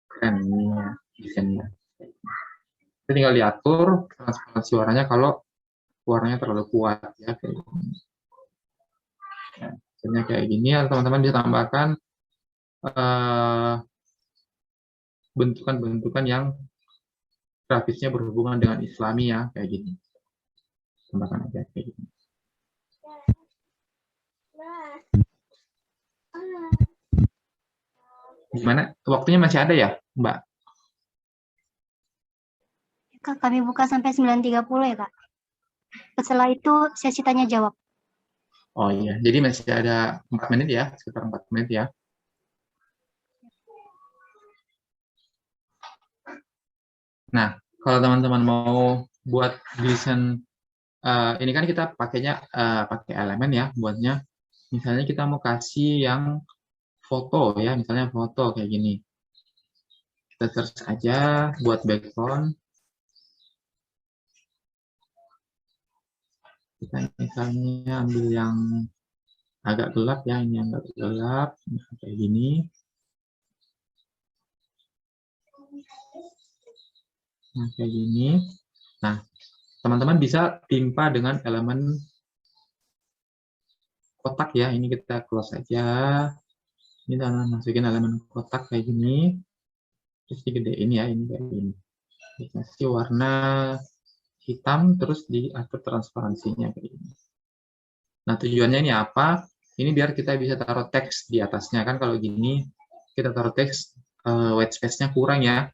keren ini ya desainnya. Kita tinggal diatur transparansi warnanya kalau warnanya terlalu kuat ya kayak gini. Nah, misalnya kayak gini ya, teman-teman bisa tambahkan bentukan-bentukan yang grafisnya berhubungan dengan Islami ya, kayak gini. Tambahkan aja kayak gini. Gimana? Waktunya masih ada ya, Mbak? Kak, kami buka sampai 9.30 ya, Kak. Setelah itu sesi tanya jawab. Oh iya, jadi masih ada 4 menit ya, sekitar 4 menit ya. Nah, kalau teman-teman mau buat desain, ini kan kita pakainya pakai elemen ya, buatnya. Misalnya kita mau kasih yang foto ya, misalnya foto kayak gini. Kita search aja buat background. Kita misalnya ambil yang agak gelap ya, ini yang agak gelap, kayak gini. Nah, kayak gini. Nah, teman-teman bisa timpa dengan elemen kotak ya. Ini kita close aja. Ini teman-teman masukin elemen kotak kayak gini. Terus digedein ya, ini kayak gini. Dikasih warna hitam, terus diatur transparansinya kayak gini. Nah, tujuannya ini apa? Ini biar kita bisa taruh teks di atasnya. Kan kalau gini, kita taruh teks, white space-nya kurang ya.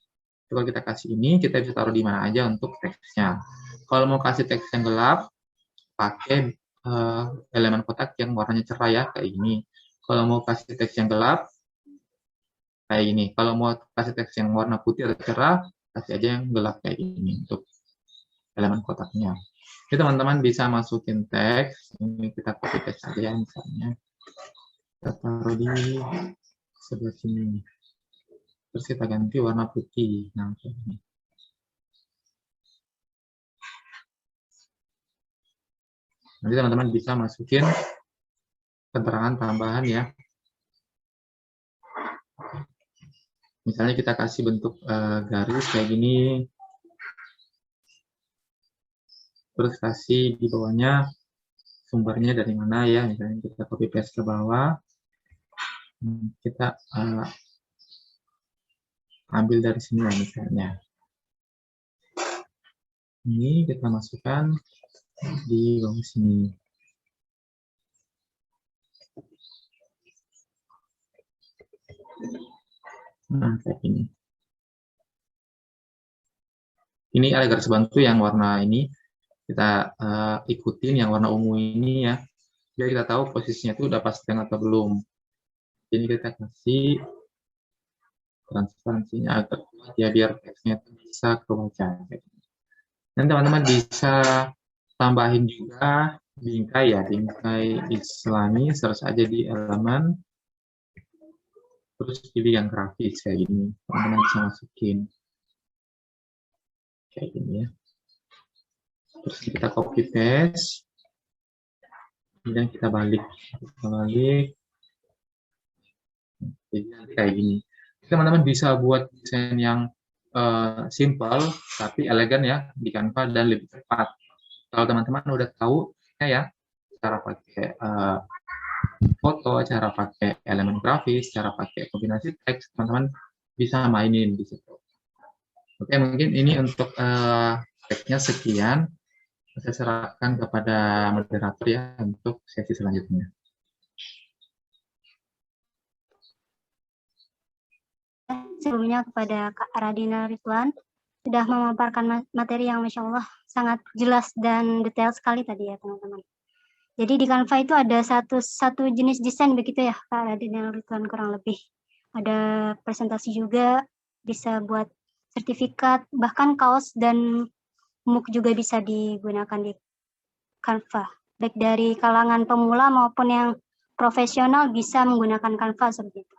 Kalau kita kasih ini, kita bisa taruh di mana aja untuk teksnya. Kalau mau kasih teks yang gelap, pakai elemen kotak yang warnanya cerah ya, kayak gini. Kalau mau kasih teks yang gelap, kayak gini. Kalau mau kasih teks yang warna putih atau cerah, kasih aja yang gelap kayak gini untuk elemen kotaknya. Jadi teman-teman bisa masukin teks, ini kita copy paste aja misalnya. Kita taruh di sebelah sini. Terus kita ganti warna putih. Nah, kayak gini. Nanti teman-teman bisa masukin keterangan tambahan ya. Misalnya kita kasih bentuk garis kayak gini. Terus kasih di bawahnya sumbernya dari mana ya. Misalnya kita copy paste ke bawah. Kita ambil dari sini ya misalnya. Ini kita masukkan di bawah sini. Nah, kayak ini. Ini ada garis bantu yang warna ini. Kita ikutin yang warna ungu ini ya. Biar kita tahu posisinya itu udah pas atau belum. Jadi kita kasih transparansinya agak kuat ya, biar teksnya bisa kebaca. Dan teman-teman bisa tambahin juga bingkai ya, bingkai Islami, search aja di elemen, terus pilih yang grafis kayak gini, teman-teman bisa masukin kayak gini ya. Terus kita copy paste, kemudian kita balik, jadi nanti kayak gini. Teman-teman bisa buat desain yang simple tapi elegan ya di Canva dan lebih cepat. Kalau teman-teman udah tahu ya cara pakai foto, cara pakai elemen grafis, cara pakai kombinasi teks, teman-teman bisa mainin di situ. Oke, mungkin ini untuk teksnya sekian. Saya serahkan kepada moderator ya untuk sesi selanjutnya. Sebelumnya kepada Kak Radina Ridwan sudah memaparkan materi yang Masya Allah sangat jelas dan detail sekali tadi ya teman-teman. Jadi di Canva itu ada satu jenis desain begitu ya Kak Radina Ridwan kurang lebih. Ada presentasi juga, bisa buat sertifikat, bahkan kaos dan mug juga bisa digunakan di Canva. Baik dari kalangan pemula maupun yang profesional bisa menggunakan Canva seperti itu.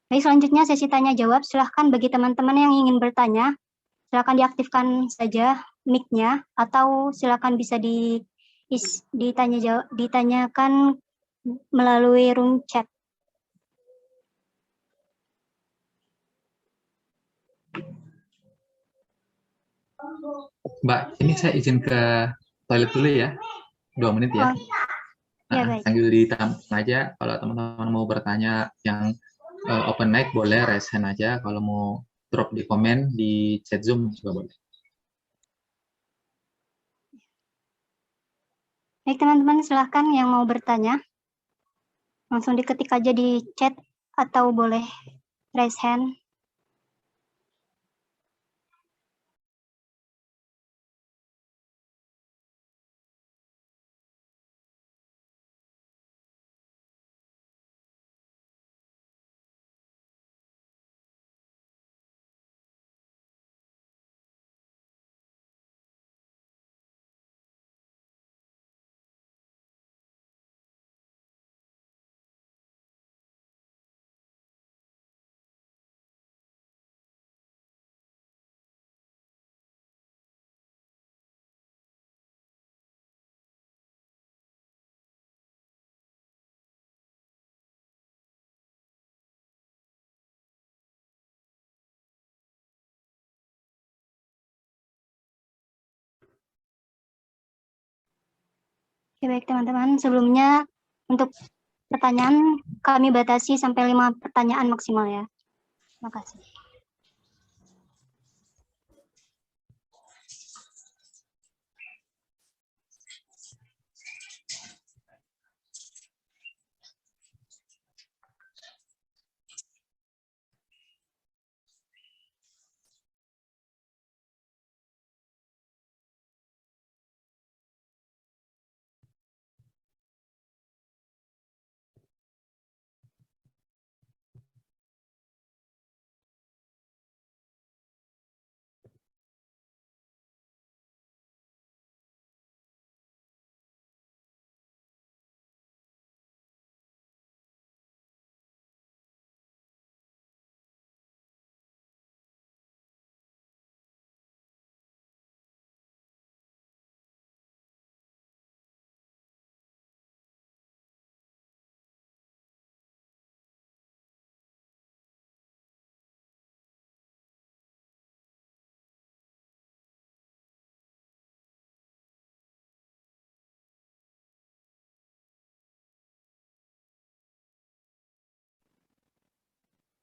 Baik, selanjutnya sesi tanya jawab. Silahkan bagi teman-teman yang ingin bertanya, silahkan diaktifkan saja mic-nya atau silahkan bisa ditanyakan melalui room chat. Mbak, ini saya izin ke toilet dulu ya, 2 menit ya. Ya, baik. Sambil ditampung aja, kalau teman-teman mau bertanya yang open mic boleh raise hand aja, kalau mau drop di komen di chat Zoom juga boleh. Baik teman-teman, silahkan yang mau bertanya. Langsung diketik aja di chat atau boleh raise hand. Oke, baik teman-teman, sebelumnya untuk pertanyaan kami batasi sampai 5 pertanyaan maksimal ya. Terima kasih.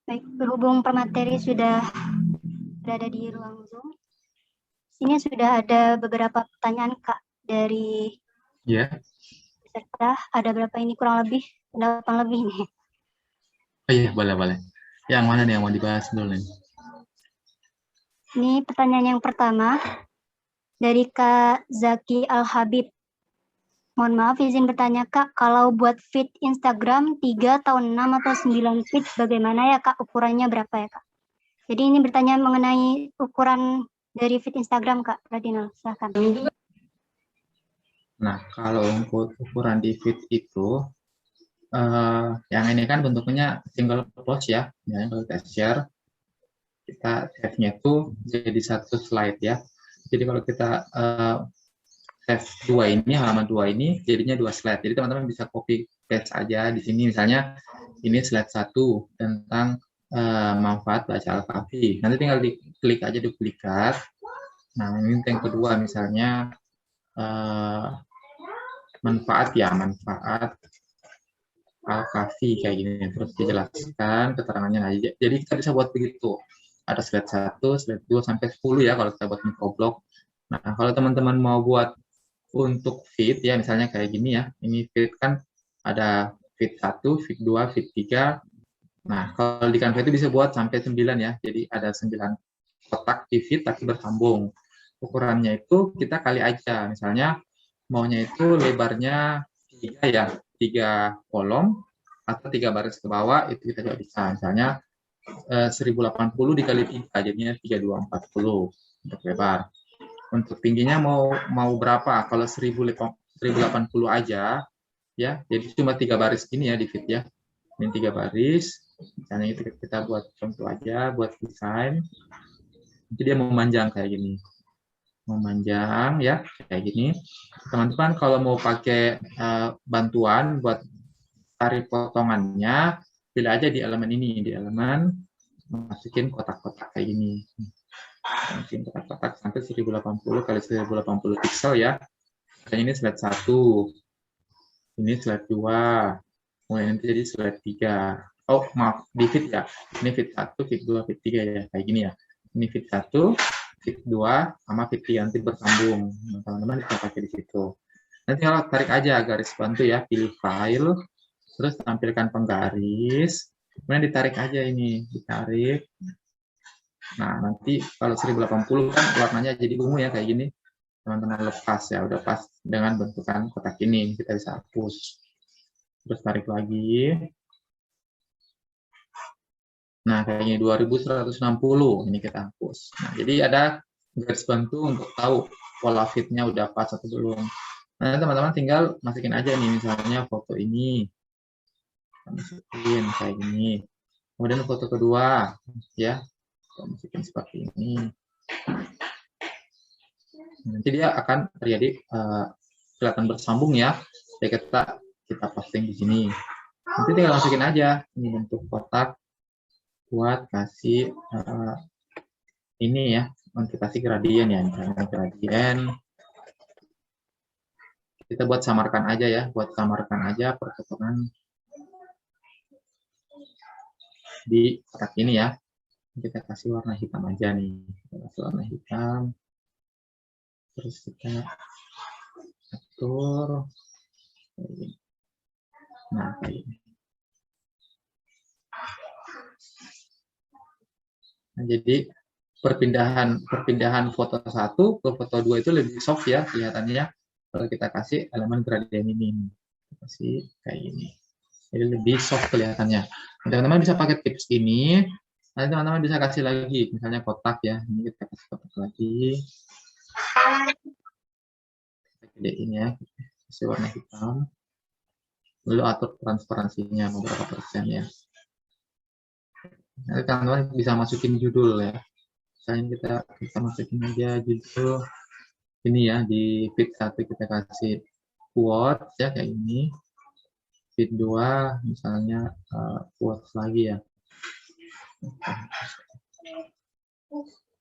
Baik, berhubung pemateri sudah berada di ruang Zoom, sini sudah ada beberapa pertanyaan Kak dari peserta. Ada berapa ini? Kurang lebih 8 lebih nih. Oh iya, boleh. Yang mana nih yang mau dibahas dulu nih? Ini pertanyaan yang pertama dari Kak Zaki Al-Habib. Mohon maaf, izin bertanya Kak, kalau buat feed Instagram 3 atau 6 atau 9 feed, bagaimana ya Kak? Ukurannya berapa ya Kak? Jadi ini bertanya mengenai ukuran dari feed Instagram Kak Radinal, silahkan. Nah, kalau ukuran di feed itu, yang ini kan bentuknya single post ya. Misalnya kalau kita share, kita save-nya itu jadi satu slide ya. Jadi kalau kita save halaman 2 ini jadinya 2 slide. Jadi teman-teman bisa copy paste aja di sini. Misalnya ini slide 1 tentang manfaat baca Al-Kahfi. Nanti tinggal diklik aja duplikat. Nah, ini yang kedua misalnya manfaat Al-Kahfi kayak gini. Terus dijelaskan keterangannya. Nah, jadi kita bisa buat begitu. Ada slide 1, slide 2 sampai 10 ya kalau kita buat microblog. Nah, kalau teman-teman mau buat untuk feed ya misalnya kayak gini ya, ini feed kan ada feed 1, feed 2, feed 3. Nah, kalau di Canva itu bisa buat sampai 9 ya, jadi ada 9 kotak di feed tapi bersambung. Ukurannya itu kita kali aja, misalnya maunya itu lebarnya 3 ya, 3 kolom atau 3 baris ke bawah, itu kita juga bisa. Misalnya 1080 dikali 3, jadinya 3240 untuk lebar. Untuk tingginya mau berapa? Kalau 1080 aja, ya, jadi cuma 3 baris gini ya di feed ya. Ini 3 baris. Misalnya itu kita buat contoh aja, buat desain. Jadi dia memanjang kayak gini. Memanjang ya, kayak gini. Teman-teman kalau mau pakai bantuan buat tarik potongannya, pilih aja di elemen ini, di elemen masukin kotak-kotak kayak gini. Mungkin kotak-kotak sampai 1080 kali 1080 pixel ya. Ini slide 1, ini slide 2, kemudian nanti jadi slide 3. Oh, maaf, di fit ya. Ini fit 1, fit 2, fit 3 ya. Kayak gini ya. Ini fit 1, fit 2, sama fit 3 nanti bersambung. Nah, teman-teman bisa pakai di situ. Nanti kalau tarik aja garis bantu ya, pilih file, terus tampilkan penggaris, kemudian ditarik aja ini, ditarik. Nah, nanti kalau 1080 kan warnanya jadi ungu ya, kayak gini. Teman-teman lepas ya, udah pas dengan bentukan kotak ini, kita bisa hapus. Terus tarik lagi. Nah, kayak gini 2160, ini kita hapus. Nah, jadi ada garis bantu untuk tahu pola fitnya udah pas atau belum. Nah, teman-teman tinggal masukin aja nih, misalnya foto ini. Masukin kayak gini. Kemudian foto kedua, ya. Masukin seperti ini. Nanti dia akan terjadi kelihatan bersambung ya. Jadi kita posting di sini. Nanti tinggal masukin aja ini bentuk kotak buat kasih ini ya, untuk kasih gradien ya, misalnya gradien. Kita buat samarkan aja ya, perpotongan di kotak ini ya. Kita kasih warna hitam aja nih, kita kasih warna hitam. Terus kita atur. Nah, kayak ini. Nah, jadi perpindahan foto 1 ke foto 2 itu lebih soft ya kelihatannya kalau kita kasih elemen gradien ini. Kasih kayak ini. Jadi lebih soft kelihatannya. Teman-teman bisa pakai tips ini. Nanti teman-teman bisa kasih lagi, misalnya kotak ya. Ini kita kasih kotak lagi. Kita gedein ya, kasih warna hitam. Lalu atur transparansinya beberapa persen ya. Nanti teman-teman bisa masukin judul ya. Misalnya kita masukin aja judul ini ya, di fit 1 kita kasih quote ya kayak ini. Fit 2 misalnya quotes lagi ya.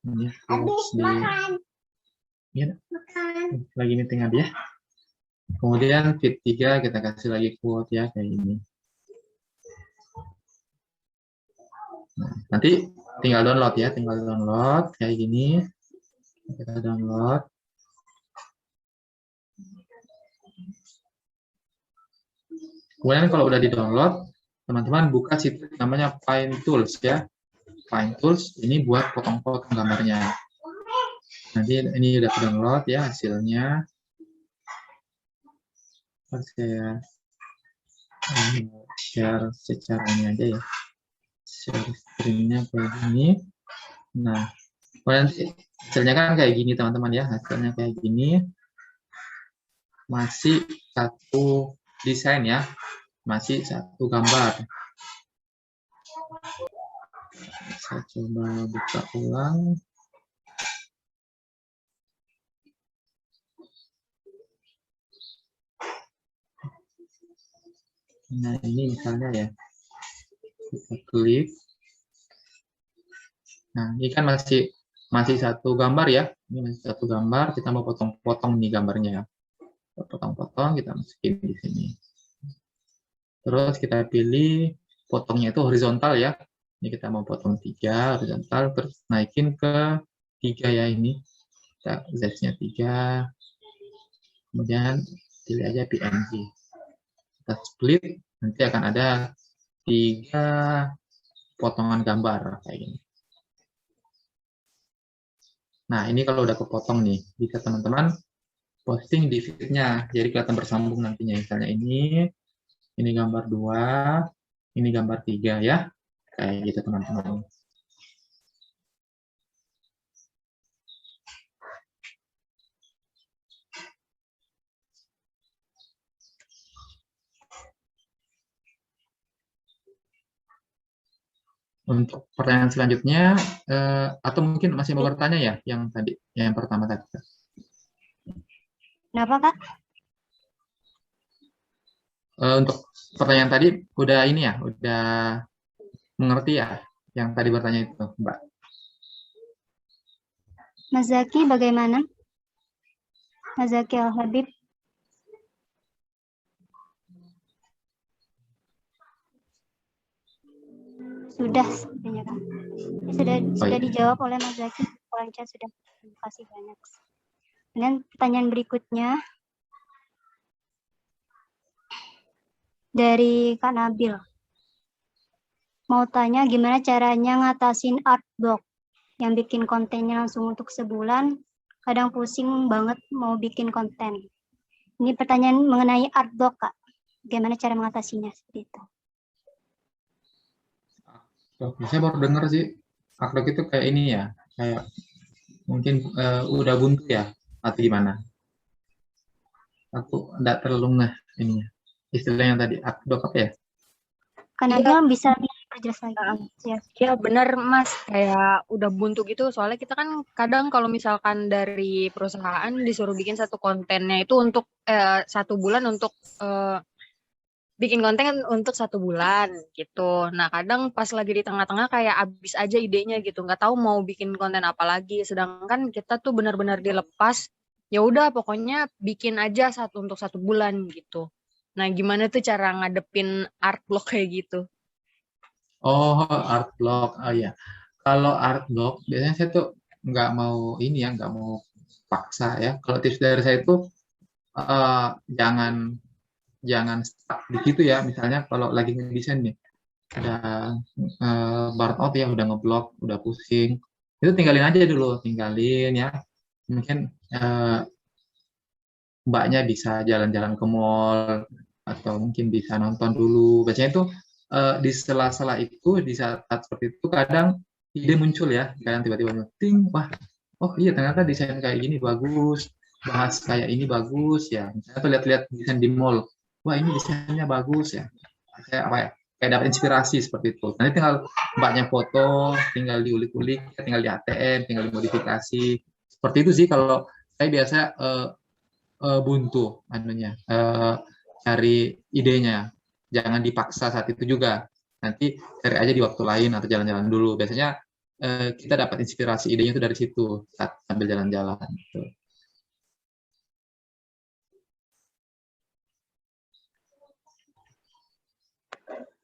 Ini quotes di ya, lagi meeting aja ya. Kemudian fit 3 kita kasih lagi quote ya kayak ini. Nah, nanti tinggal download ya, kayak gini. Kita download. Kemudian kalau udah di-download, teman-teman buka situs namanya Find Tools ya. Find Tools ini buat potong-potong gambarnya. Nanti ini udah download ya hasilnya. Saya share secara ini aja ya. Share screen-nya kayak gini. Nah, nanti hasilnya kan kayak gini teman-teman ya. Hasilnya kayak gini. Masih satu desain ya. Masih satu gambar. Saya coba buka ulang. Nah, ini misalnya ya. Kita klik. Nah, ini kan masih satu gambar ya. Ini masih satu gambar, kita mau potong-potong nih gambarnya. Potong-potong, kita masukin di sini. Terus kita pilih potongnya itu horizontal ya. Ini kita mau potong 3 horizontal, terus naikin ke 3 ya ini. Kita Z-nya 3. Kemudian pilih aja PNG. Kita split, nanti akan ada 3 potongan gambar kayak gini. Nah, ini kalau udah kepotong nih, bisa teman-teman posting di feed-nya. Jadi kelihatan bersambung nantinya. Misalnya ini gambar 2, ini gambar 3 ya. Kayak gitu teman-teman. Untuk pertanyaan selanjutnya, atau mungkin masih mau bertanya ya, yang tadi, yang pertama tadi. Kenapa, Kak? Untuk pertanyaan tadi, udah ini ya, udah mengerti ya, yang tadi bertanya itu, Mbak. Mas Zaki bagaimana? Mas Zaki Al-Habib. Sudah sebenarnya Kak. Sudah dijawab oleh Mas Zaki. Lancar sudah. Terima kasih banyak. Dan pertanyaan berikutnya dari Kak Nabil. Mau tanya gimana caranya ngatasin art block yang bikin kontennya langsung untuk sebulan, kadang pusing banget mau bikin konten. Ini pertanyaan mengenai art block Kak. Bagaimana cara mengatasinya seperti itu? Saya baru dengar sih, art block itu kayak ini ya, kayak mungkin udah buntu ya, atau gimana? Aku enggak terlalu ngeh ininya. Istilahnya tadi, art block apa ya? Karena dia bisa diperjelas lagi. Ya benar Mas, kayak udah buntu gitu. Soalnya kita kan kadang kalau misalkan dari perusahaan disuruh bikin satu kontennya itu untuk 1 bulan untuk bikin konten untuk 1 bulan gitu. Nah kadang pas lagi di tengah-tengah kayak habis aja idenya gitu, nggak tahu mau bikin konten apa lagi. Sedangkan kita tuh benar-benar dilepas. Ya udah pokoknya bikin aja untuk 1 bulan gitu. Nah gimana tuh cara ngadepin art block kayak gitu? Oh, art block. Oh ya. Kalau art block, biasanya saya tuh nggak mau ini ya, nggak mau paksa ya. Kalau tips dari saya itu jangan stuck di situ ya. Misalnya kalau lagi ngedesain nih, ada burn out ya, udah ngeblok, udah pusing. Itu tinggalin aja dulu, tinggalin ya. Mungkin mbaknya bisa jalan-jalan ke mall atau mungkin bisa nonton dulu. Biasanya itu di sela-sela itu, di saat seperti itu kadang ide muncul ya, kadang tiba-tiba ting, wah, oh iya ternyata desain kayak gini bagus, bahas kayak ini bagus ya. Misalnya tuh lihat-lihat desain di mall, wah ini desainnya bagus ya. Kayak apa ya? Kayak dapat inspirasi seperti itu. Nanti tinggal mbaknya foto, tinggal diulik-ulik, tinggal di ATM, tinggal dimodifikasi. Seperti itu sih kalau saya biasa buntu anunya, cari idenya, jangan dipaksa saat itu juga, nanti cari aja di waktu lain atau jalan-jalan dulu. Biasanya kita dapat inspirasi idenya itu dari situ saat sambil jalan-jalan gitu.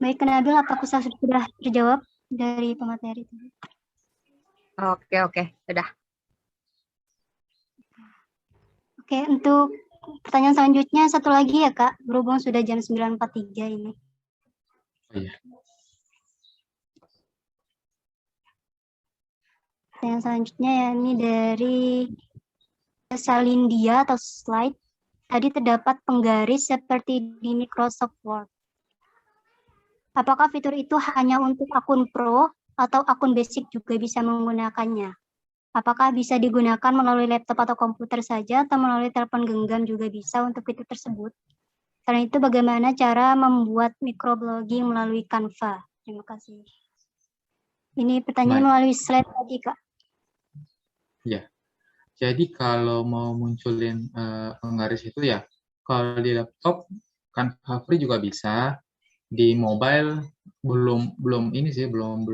Baik, Kak Nabil, apakah sudah terjawab dari pemateri tadi? Oke, udah. Oke, untuk pertanyaan selanjutnya satu lagi ya Kak, berhubung sudah jam 9.43 ini. Oh, iya. Pertanyaan selanjutnya ya, ini dari Salindia atau slide. Tadi terdapat penggaris seperti di Microsoft Word. Apakah fitur itu hanya untuk akun Pro atau akun basic juga bisa menggunakannya? Apakah bisa digunakan melalui laptop atau komputer saja atau melalui telepon genggam juga bisa untuk fitur tersebut? Selain itu, bagaimana cara membuat microblogging melalui Canva? Terima kasih. Ini pertanyaan melalui slide tadi, Kak. Ya, jadi kalau mau munculin penggaris itu ya, kalau di laptop Canva free juga bisa, di mobile belum ini sih, belum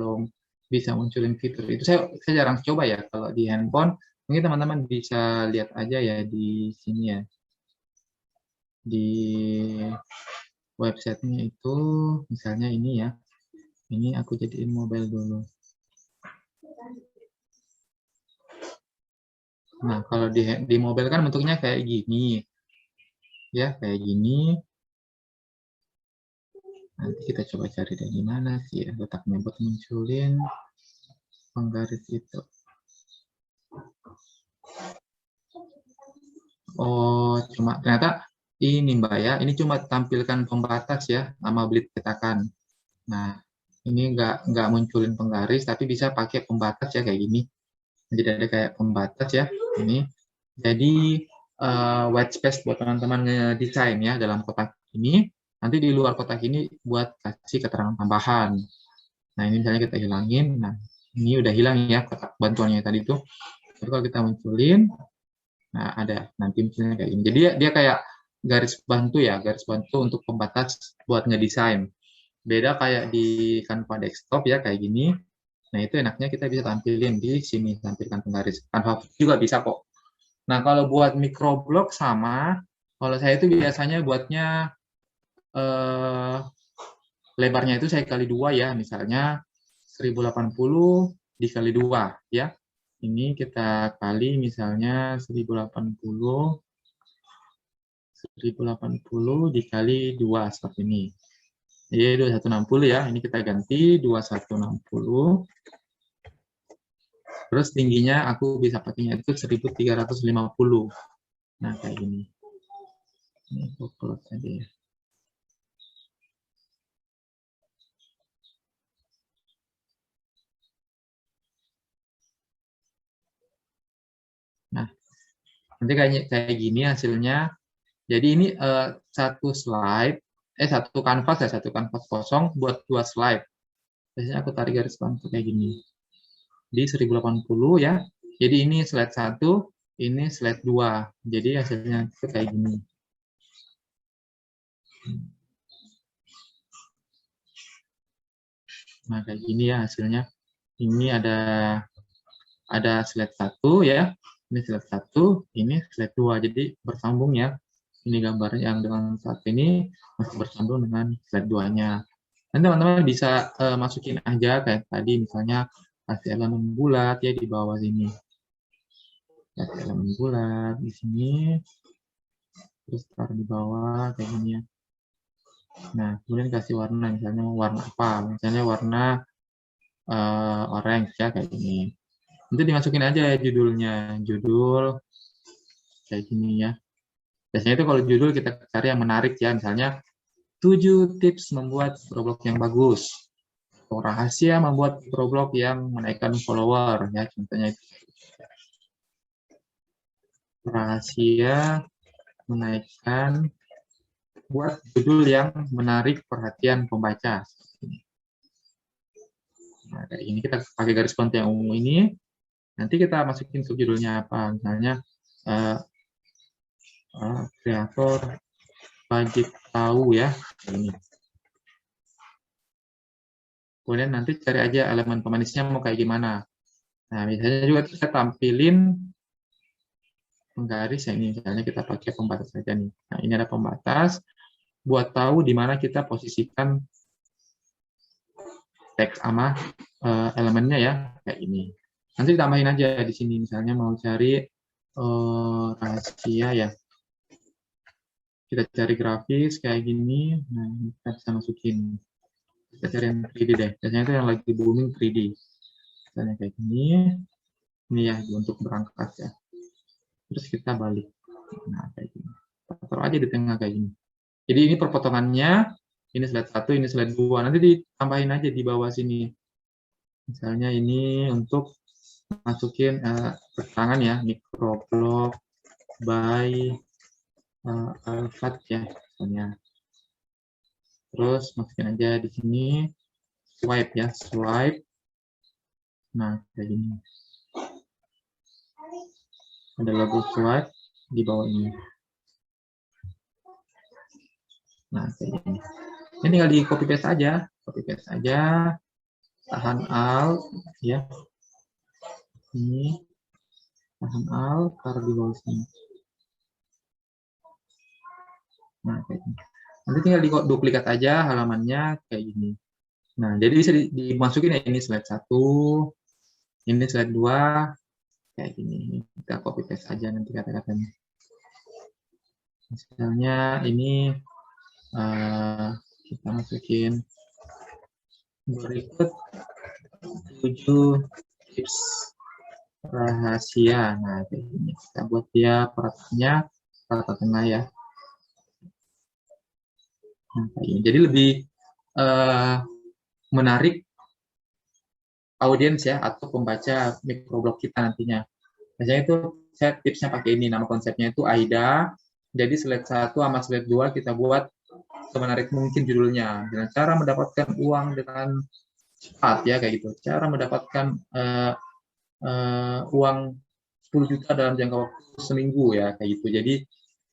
bisa munculin fitur itu. Saya jarang coba ya. Kalau di handphone mungkin teman-teman bisa lihat aja ya di sini ya, di websitenya itu misalnya ini ya, ini aku jadiin mobile dulu. Nah kalau di mobile kan bentuknya kayak gini ya, kayak gini. Nanti kita coba cari dari mana sih ya letaknya buat munculin penggaris itu. Oh, cuma ternyata ini Mbak ya, ini cuma tampilkan pembatas ya, nama blit cetakan. Nah, ini nggak munculin penggaris, tapi bisa pakai pembatas ya kayak gini. Jadi ada kayak pembatas ya, ini. Jadi white space buat teman-teman ngedesain ya dalam kotak ini. Nanti di luar kotak ini buat kasih keterangan tambahan. Nah, ini misalnya kita hilangin. Nah, ini udah hilang ya kotak bantuannya tadi itu. Tapi kalau kita munculin, nah ada nanti misalnya kayak ini. Jadi dia kayak garis bantu ya, garis bantu untuk pembatas buat ngedesain. Beda kayak di Canva desktop ya kayak gini. Nah, itu enaknya kita bisa tampilin di sini, tampilkan penggaris. Canva juga bisa kok. Nah, kalau buat microblog sama, kalau saya itu biasanya buatnya lebarnya itu saya kali 2 ya, misalnya 1080 dikali 2 ya. Ini kita kali misalnya 1080 dikali 2 seperti ini. Jadi 2160 ya. Ini kita ganti 2160. Terus tingginya aku bisa pakainya itu 1350. Nah, kayak gini. Ini aku close aja ya. Nah, nanti kayak gini hasilnya. Jadi ini satu kanvas kosong buat 2 slide. Biasanya aku tarik garis pantai kayak gini. Di 1080 ya. Jadi ini slide 1, ini slide 2. Jadi hasilnya itu kayak gini. Nah, kayak gini ya hasilnya. Ini ada slide 1 ya. Ini slide 1, ini slide 2. Jadi bersambung ya. Ini gambarnya yang dengan saat ini masih bersambung dengan slide 2-nya. Nanti teman-teman bisa masukin aja kayak tadi misalnya kasih elemen bulat ya di bawah sini. Kasih elemen bulat di sini. Terus taruh di bawah kayak gini ya. Nah, kemudian kasih warna, misalnya warna apa? Misalnya warna orange ya kayak gini. Nanti dimasukin aja ya judulnya, judul kayak gini ya. Biasanya itu kalau judul kita cari yang menarik ya, misalnya 7 tips membuat microblog yang bagus, atau rahasia membuat microblog yang menaikkan follower ya, contohnya itu. Rahasia menaikkan, buat judul yang menarik perhatian pembaca. Nah, kayak ini kita pakai garis pantai yang umum ini. Nanti kita masukin subjudulnya apa, misalnya kreator wajib tahu ya, ini. Kemudian nanti cari aja elemen pemanisnya mau kayak gimana. Nah, misalnya juga kita tampilin penggaris ya, ini misalnya kita pakai pembatas saja nih. Nah, ini ada pembatas buat tahu di mana kita posisikan teks sama elemennya ya, kayak ini. Nanti ditambahin aja di sini, misalnya mau cari rahasia ya. Kita cari grafis kayak gini, nah kita bisa masukin. Kita cari yang 3D deh, biasanya itu yang lagi booming 3D. Misalnya kayak gini, ini ya untuk berangkat ya. Terus kita balik, nah kayak gini. Taruh aja di tengah kayak gini. Jadi ini perpotongannya, ini slide 1, ini slide 2. Nanti ditambahin aja di bawah sini. Misalnya ini untuk masukin keterangan ya, microblog by Alfat ya, misalnya. Terus masukin aja di sini swipe ya, swipe. Nah, kayak gini. Ada logo swipe di bawah ini. Nah, kayak gini. Ini tinggal di copy paste aja, tahan alt ya. Ini tahan alt, taruh di bawah sini. Nah, kayak gini. Nanti tinggal duplikat aja halamannya kayak gini. Nah, jadi bisa dimasukin ya, ini slide 1, ini slide 2, kayak gini. Kita copy paste aja nanti kata-katanya. Misalnya ini kita masukin berikut 7 tips rahasia. Nah, kayak gini. Kita buat dia perataannya rata tengah ya. Nah, kayak gini. Jadi lebih menarik audiens ya atau pembaca microblog kita nantinya. Biasanya itu saya tipsnya pakai ini, nama konsepnya itu AIDA. Jadi slide 1 sama slide 2 kita buat semenarik mungkin judulnya. Dengan cara mendapatkan uang dengan cepat ya kayak gitu. Cara mendapatkan uang 10 juta dalam jangka waktu seminggu ya kayak gitu. Jadi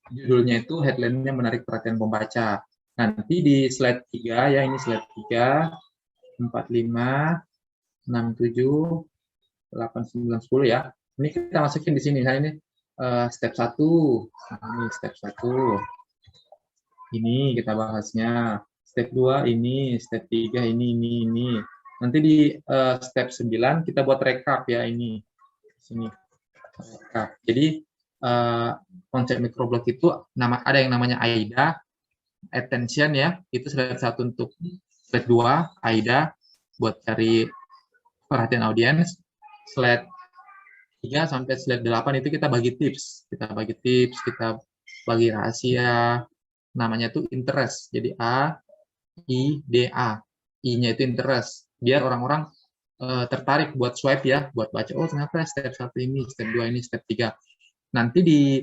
judulnya itu headline-nya menarik perhatian pembaca. Nanti di slide 3 ya, ini slide 3 4, 5, 6, 7, 8, 9, 10 ya. Ini kita masukin di sini. Nah, ini step 1. Ini step 1. Ini kita bahasnya. Step 2 ini, step 3 ini. Nanti di step 9 kita buat recap ya ini. Sini. Recap. Jadi konsep microblog itu ada yang namanya AIDA, attention ya, itu slide 1 untuk slide 2, AIDA buat cari perhatian audiens. Slide 3 sampai slide 8 itu kita bagi tips, kita bagi rahasia, namanya itu interest. Jadi A, I, D, A. I-nya itu interest. Biar orang-orang tertarik buat swipe ya, buat baca, oh ternyata step 1 ini, step 2 ini, step 3. Nanti di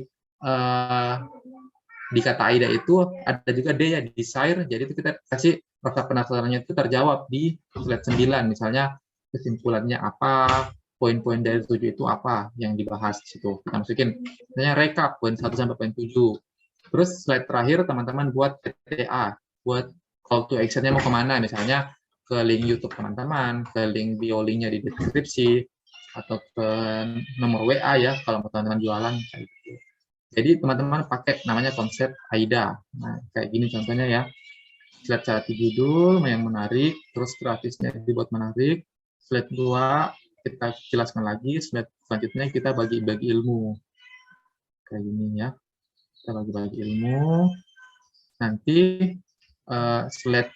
kata AIDA itu ada juga D ya, desire. Jadi itu kita kasih rasa penasarannya itu terjawab di slide 9. Misalnya kesimpulannya apa, poin-poin dari 7 itu apa yang dibahas di situ. Kita masukin misalnya recap poin 1 sampai poin 7. Terus slide terakhir teman-teman buat CTA, buat call to action-nya mau kemana, misalnya ke link YouTube teman-teman, ke link bio linknya di deskripsi, atau ke nomor WA ya kalau teman-teman jualan kayak gitu. Jadi teman-teman pakai namanya konsep AIDA. Nah, kayak gini contohnya ya. Slide 1 judul yang menarik, terus grafisnya dibuat menarik. Slide 2 kita jelaskan lagi, slide selanjutnya kita bagi-bagi ilmu. Kayak gini ya. Kita bagi-bagi ilmu. Nanti slide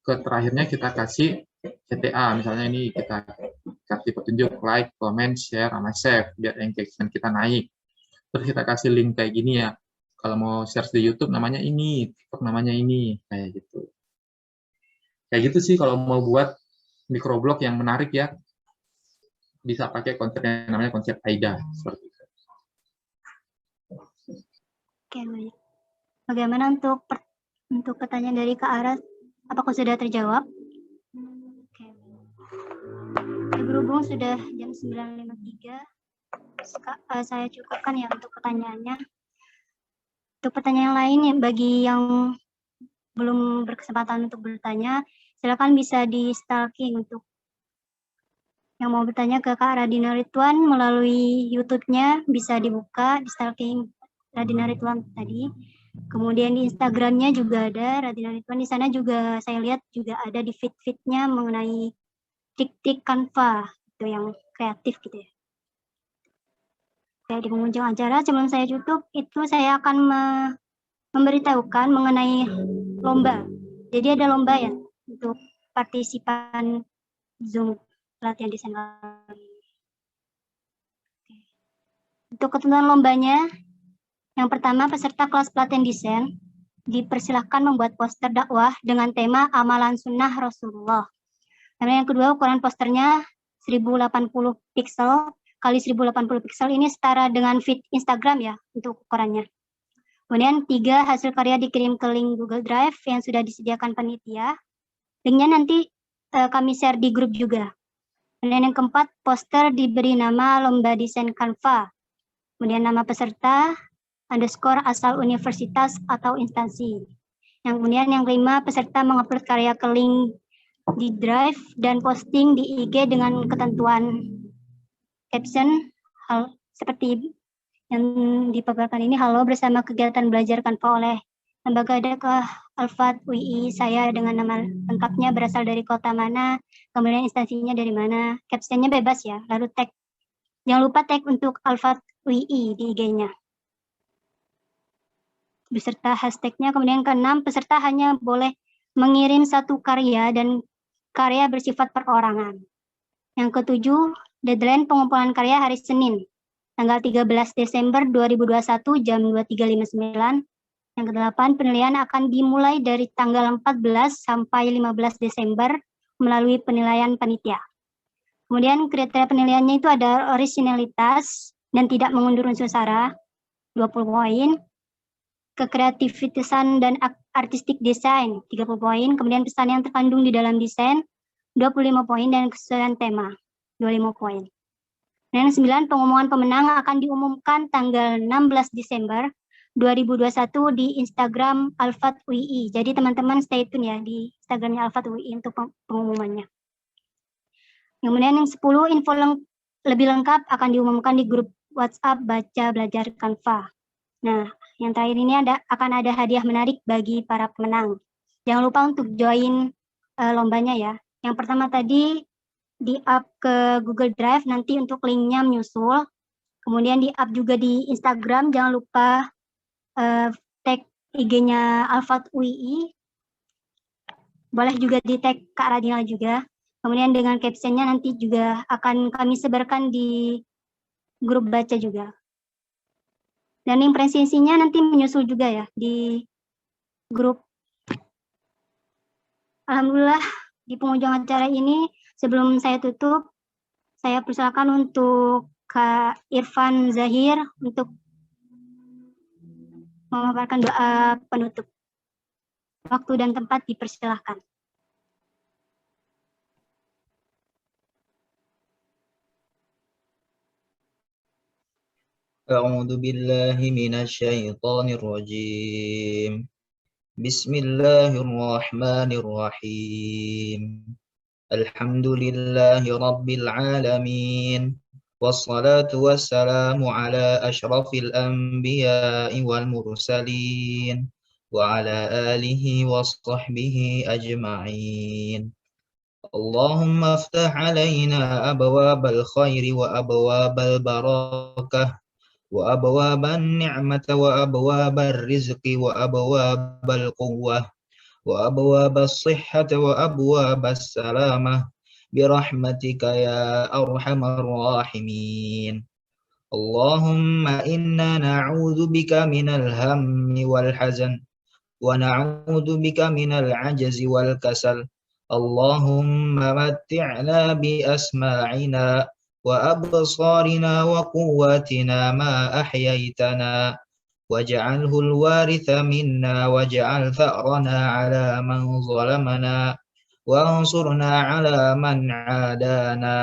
ke terakhirnya kita kasih CTA. Misalnya ini kita kasih petunjuk like, comment, share, sama save biar engagement kita naik. Terus kita kasih link kayak gini ya. Kalau mau search di YouTube namanya ini, TikTok namanya ini, kayak gitu. Kayak gitu sih kalau mau buat microblog yang menarik ya. Bisa pakai konsep yang namanya konsep AIDA seperti itu. Oke, baik. Bagaimana untuk pertanyaan dari Kak Aras? Apakah sudah terjawab? Oke. Berhubung sudah jam 9.53, saya cukupkan ya untuk pertanyaannya. Untuk pertanyaan lain ya, bagi yang belum berkesempatan untuk bertanya, silakan bisa di stalking untuk yang mau bertanya ke Kak Radina Ridwan melalui YouTube-nya bisa dibuka di stalking Radina Ridwan tadi. Kemudian di Instagram-nya juga ada Radina Ridwan. Di sana juga saya lihat juga ada di feed-feed-nya mengenai trik-trik Canva itu yang kreatif gitu ya. Di pengunjung acara, sebelum saya tutup, itu saya akan memberitahukan mengenai lomba. Jadi ada lomba ya untuk partisipan Zoom pelatihan desain. Untuk ketentuan lombanya, yang pertama peserta kelas pelatihan desain dipersilahkan membuat poster dakwah dengan tema amalan sunnah Rasulullah. Dan yang kedua, ukuran posternya 1080 pixel kali 1080 pixel, ini setara dengan feed Instagram ya untuk ukurannya. Kemudian 3, hasil karya dikirim ke link Google Drive yang sudah disediakan panitia. Linknya nanti kami share di grup juga. Kemudian yang keempat, poster diberi nama Lomba Desain Canva. Kemudian nama peserta, underscore asal universitas atau instansi. Kemudian yang kelima, peserta mengupload karya ke link di Drive dan posting di IG dengan ketentuan caption seperti yang dipaparkan ini. Halo, bersama kegiatan belajar Canva oleh Lembaga Dakwah Al-Fat UI, saya dengan nama lengkapnya, berasal dari kota mana, kemudian instansinya dari mana, captionnya bebas ya, lalu tag. Jangan lupa tag untuk Al-Fat UI di IG-nya. Beserta hashtagnya. Kemudian ke-6, peserta hanya boleh mengirim satu karya dan karya bersifat perorangan. Yang ke-7, deadline pengumpulan karya hari Senin, tanggal 13 Desember 2021 jam 23.59. Yang ke-8, penilaian akan dimulai dari tanggal 14 sampai 15 Desember melalui penilaian panitia. Kemudian kriteria penilaiannya itu ada originalitas dan tidak mengundur unsur sara, 20 poin. Kekreativitasan dan artistik desain, 30 poin. Kemudian pesan yang terkandung di dalam desain, 25 poin. Dan kesesuaian tema, 25 poin. Dan yang 9, pengumuman pemenang akan diumumkan tanggal 16 Desember 2021 di Instagram Al-Fat UI. Jadi teman-teman stay tune ya di Instagramnya Al-Fat UI untuk pengumumannya. Kemudian yang 10, info lebih lengkap akan diumumkan di grup WhatsApp Baca Belajar Canva. Nah, yang terakhir ini akan ada hadiah menarik bagi para pemenang. Jangan lupa untuk join lombanya ya. Yang pertama tadi di-up ke Google Drive, nanti untuk linknya menyusul. Kemudian di-up juga di Instagram, jangan lupa tag IG-nya Alfat UII. Boleh juga di tag Kak Radina juga. Kemudian dengan captionnya nanti juga akan kami sebarkan di grup baca juga. Dan link presentasinya nanti menyusul juga ya di grup. Alhamdulillah di penghujung acara ini, sebelum saya tutup, saya persilakan untuk Kak Irfan Zahir untuk memaparkan doa penutup. Waktu dan tempat dipersilahkan. أعوذ بالله من الشيطان الرجيم بسم الله الرحمن الرحيم الحمد لله رب العالمين والصلاة والسلام على أشرف الأنبياء والمرسلين وعلى آله وصحبه أجمعين اللهم افتح علينا أبواب الخير وأبواب البركة وأبواب النعمة وأبواب الرزق وأبواب القوة وأبواب الصحة وأبواب السلامة برحمتك يا أرحم الراحمين اللهم إنا نعوذ بك من الهم والحزن ونعوذ بك من العجز والكسل اللهم متعنا بأسماعنا وأبصارنا وقواتنا ما أحييتنا واجعله الوارث منا واجعل ثأرنا على من ظلمنا وانصرنا على من عادانا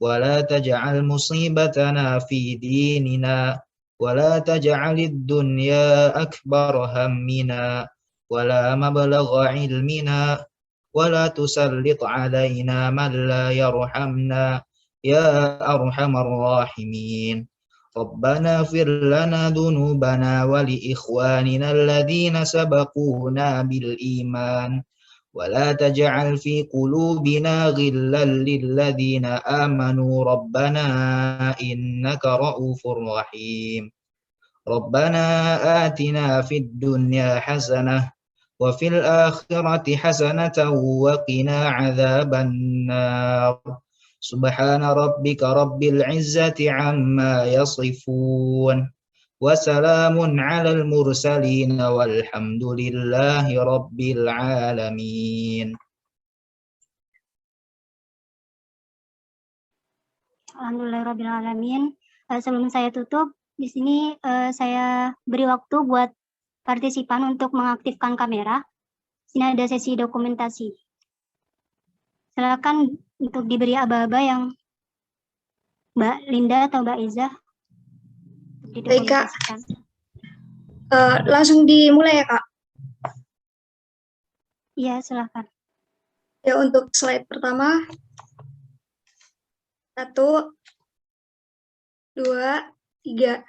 ولا تجعل مصيبتنا في ديننا ولا تجعل الدنيا أكبر همنا ولا مبلغ علمنا ولا تسلط علينا من لا يرحمنا يا أرحم الراحمين ربنا اغفر لنا ذنوبنا ولإخواننا الذين سبقونا بالإيمان ولا تجعل في قلوبنا غلا للذين آمنوا ربنا إنك رؤوف رحيم ربنا آتنا في الدنيا حسنة وفي الآخرة حسنة وقنا عذاب النار سبحان ربك رب العزة عما يصفون وسلام على المرسلين والحمد لله رب العالمين. Alhamdulillahirrabbilalamin. Sebelum saya tutup, di sini saya beri waktu buat partisipan untuk mengaktifkan kamera. Sini ada sesi dokumentasi. Silakan untuk diberi aba-aba yang Mbak Linda atau Mbak Iza. Baik, Kak. Langsung dimulai ya, Kak? Iya, silakan. Ya, untuk slide pertama. 1, 2, 3.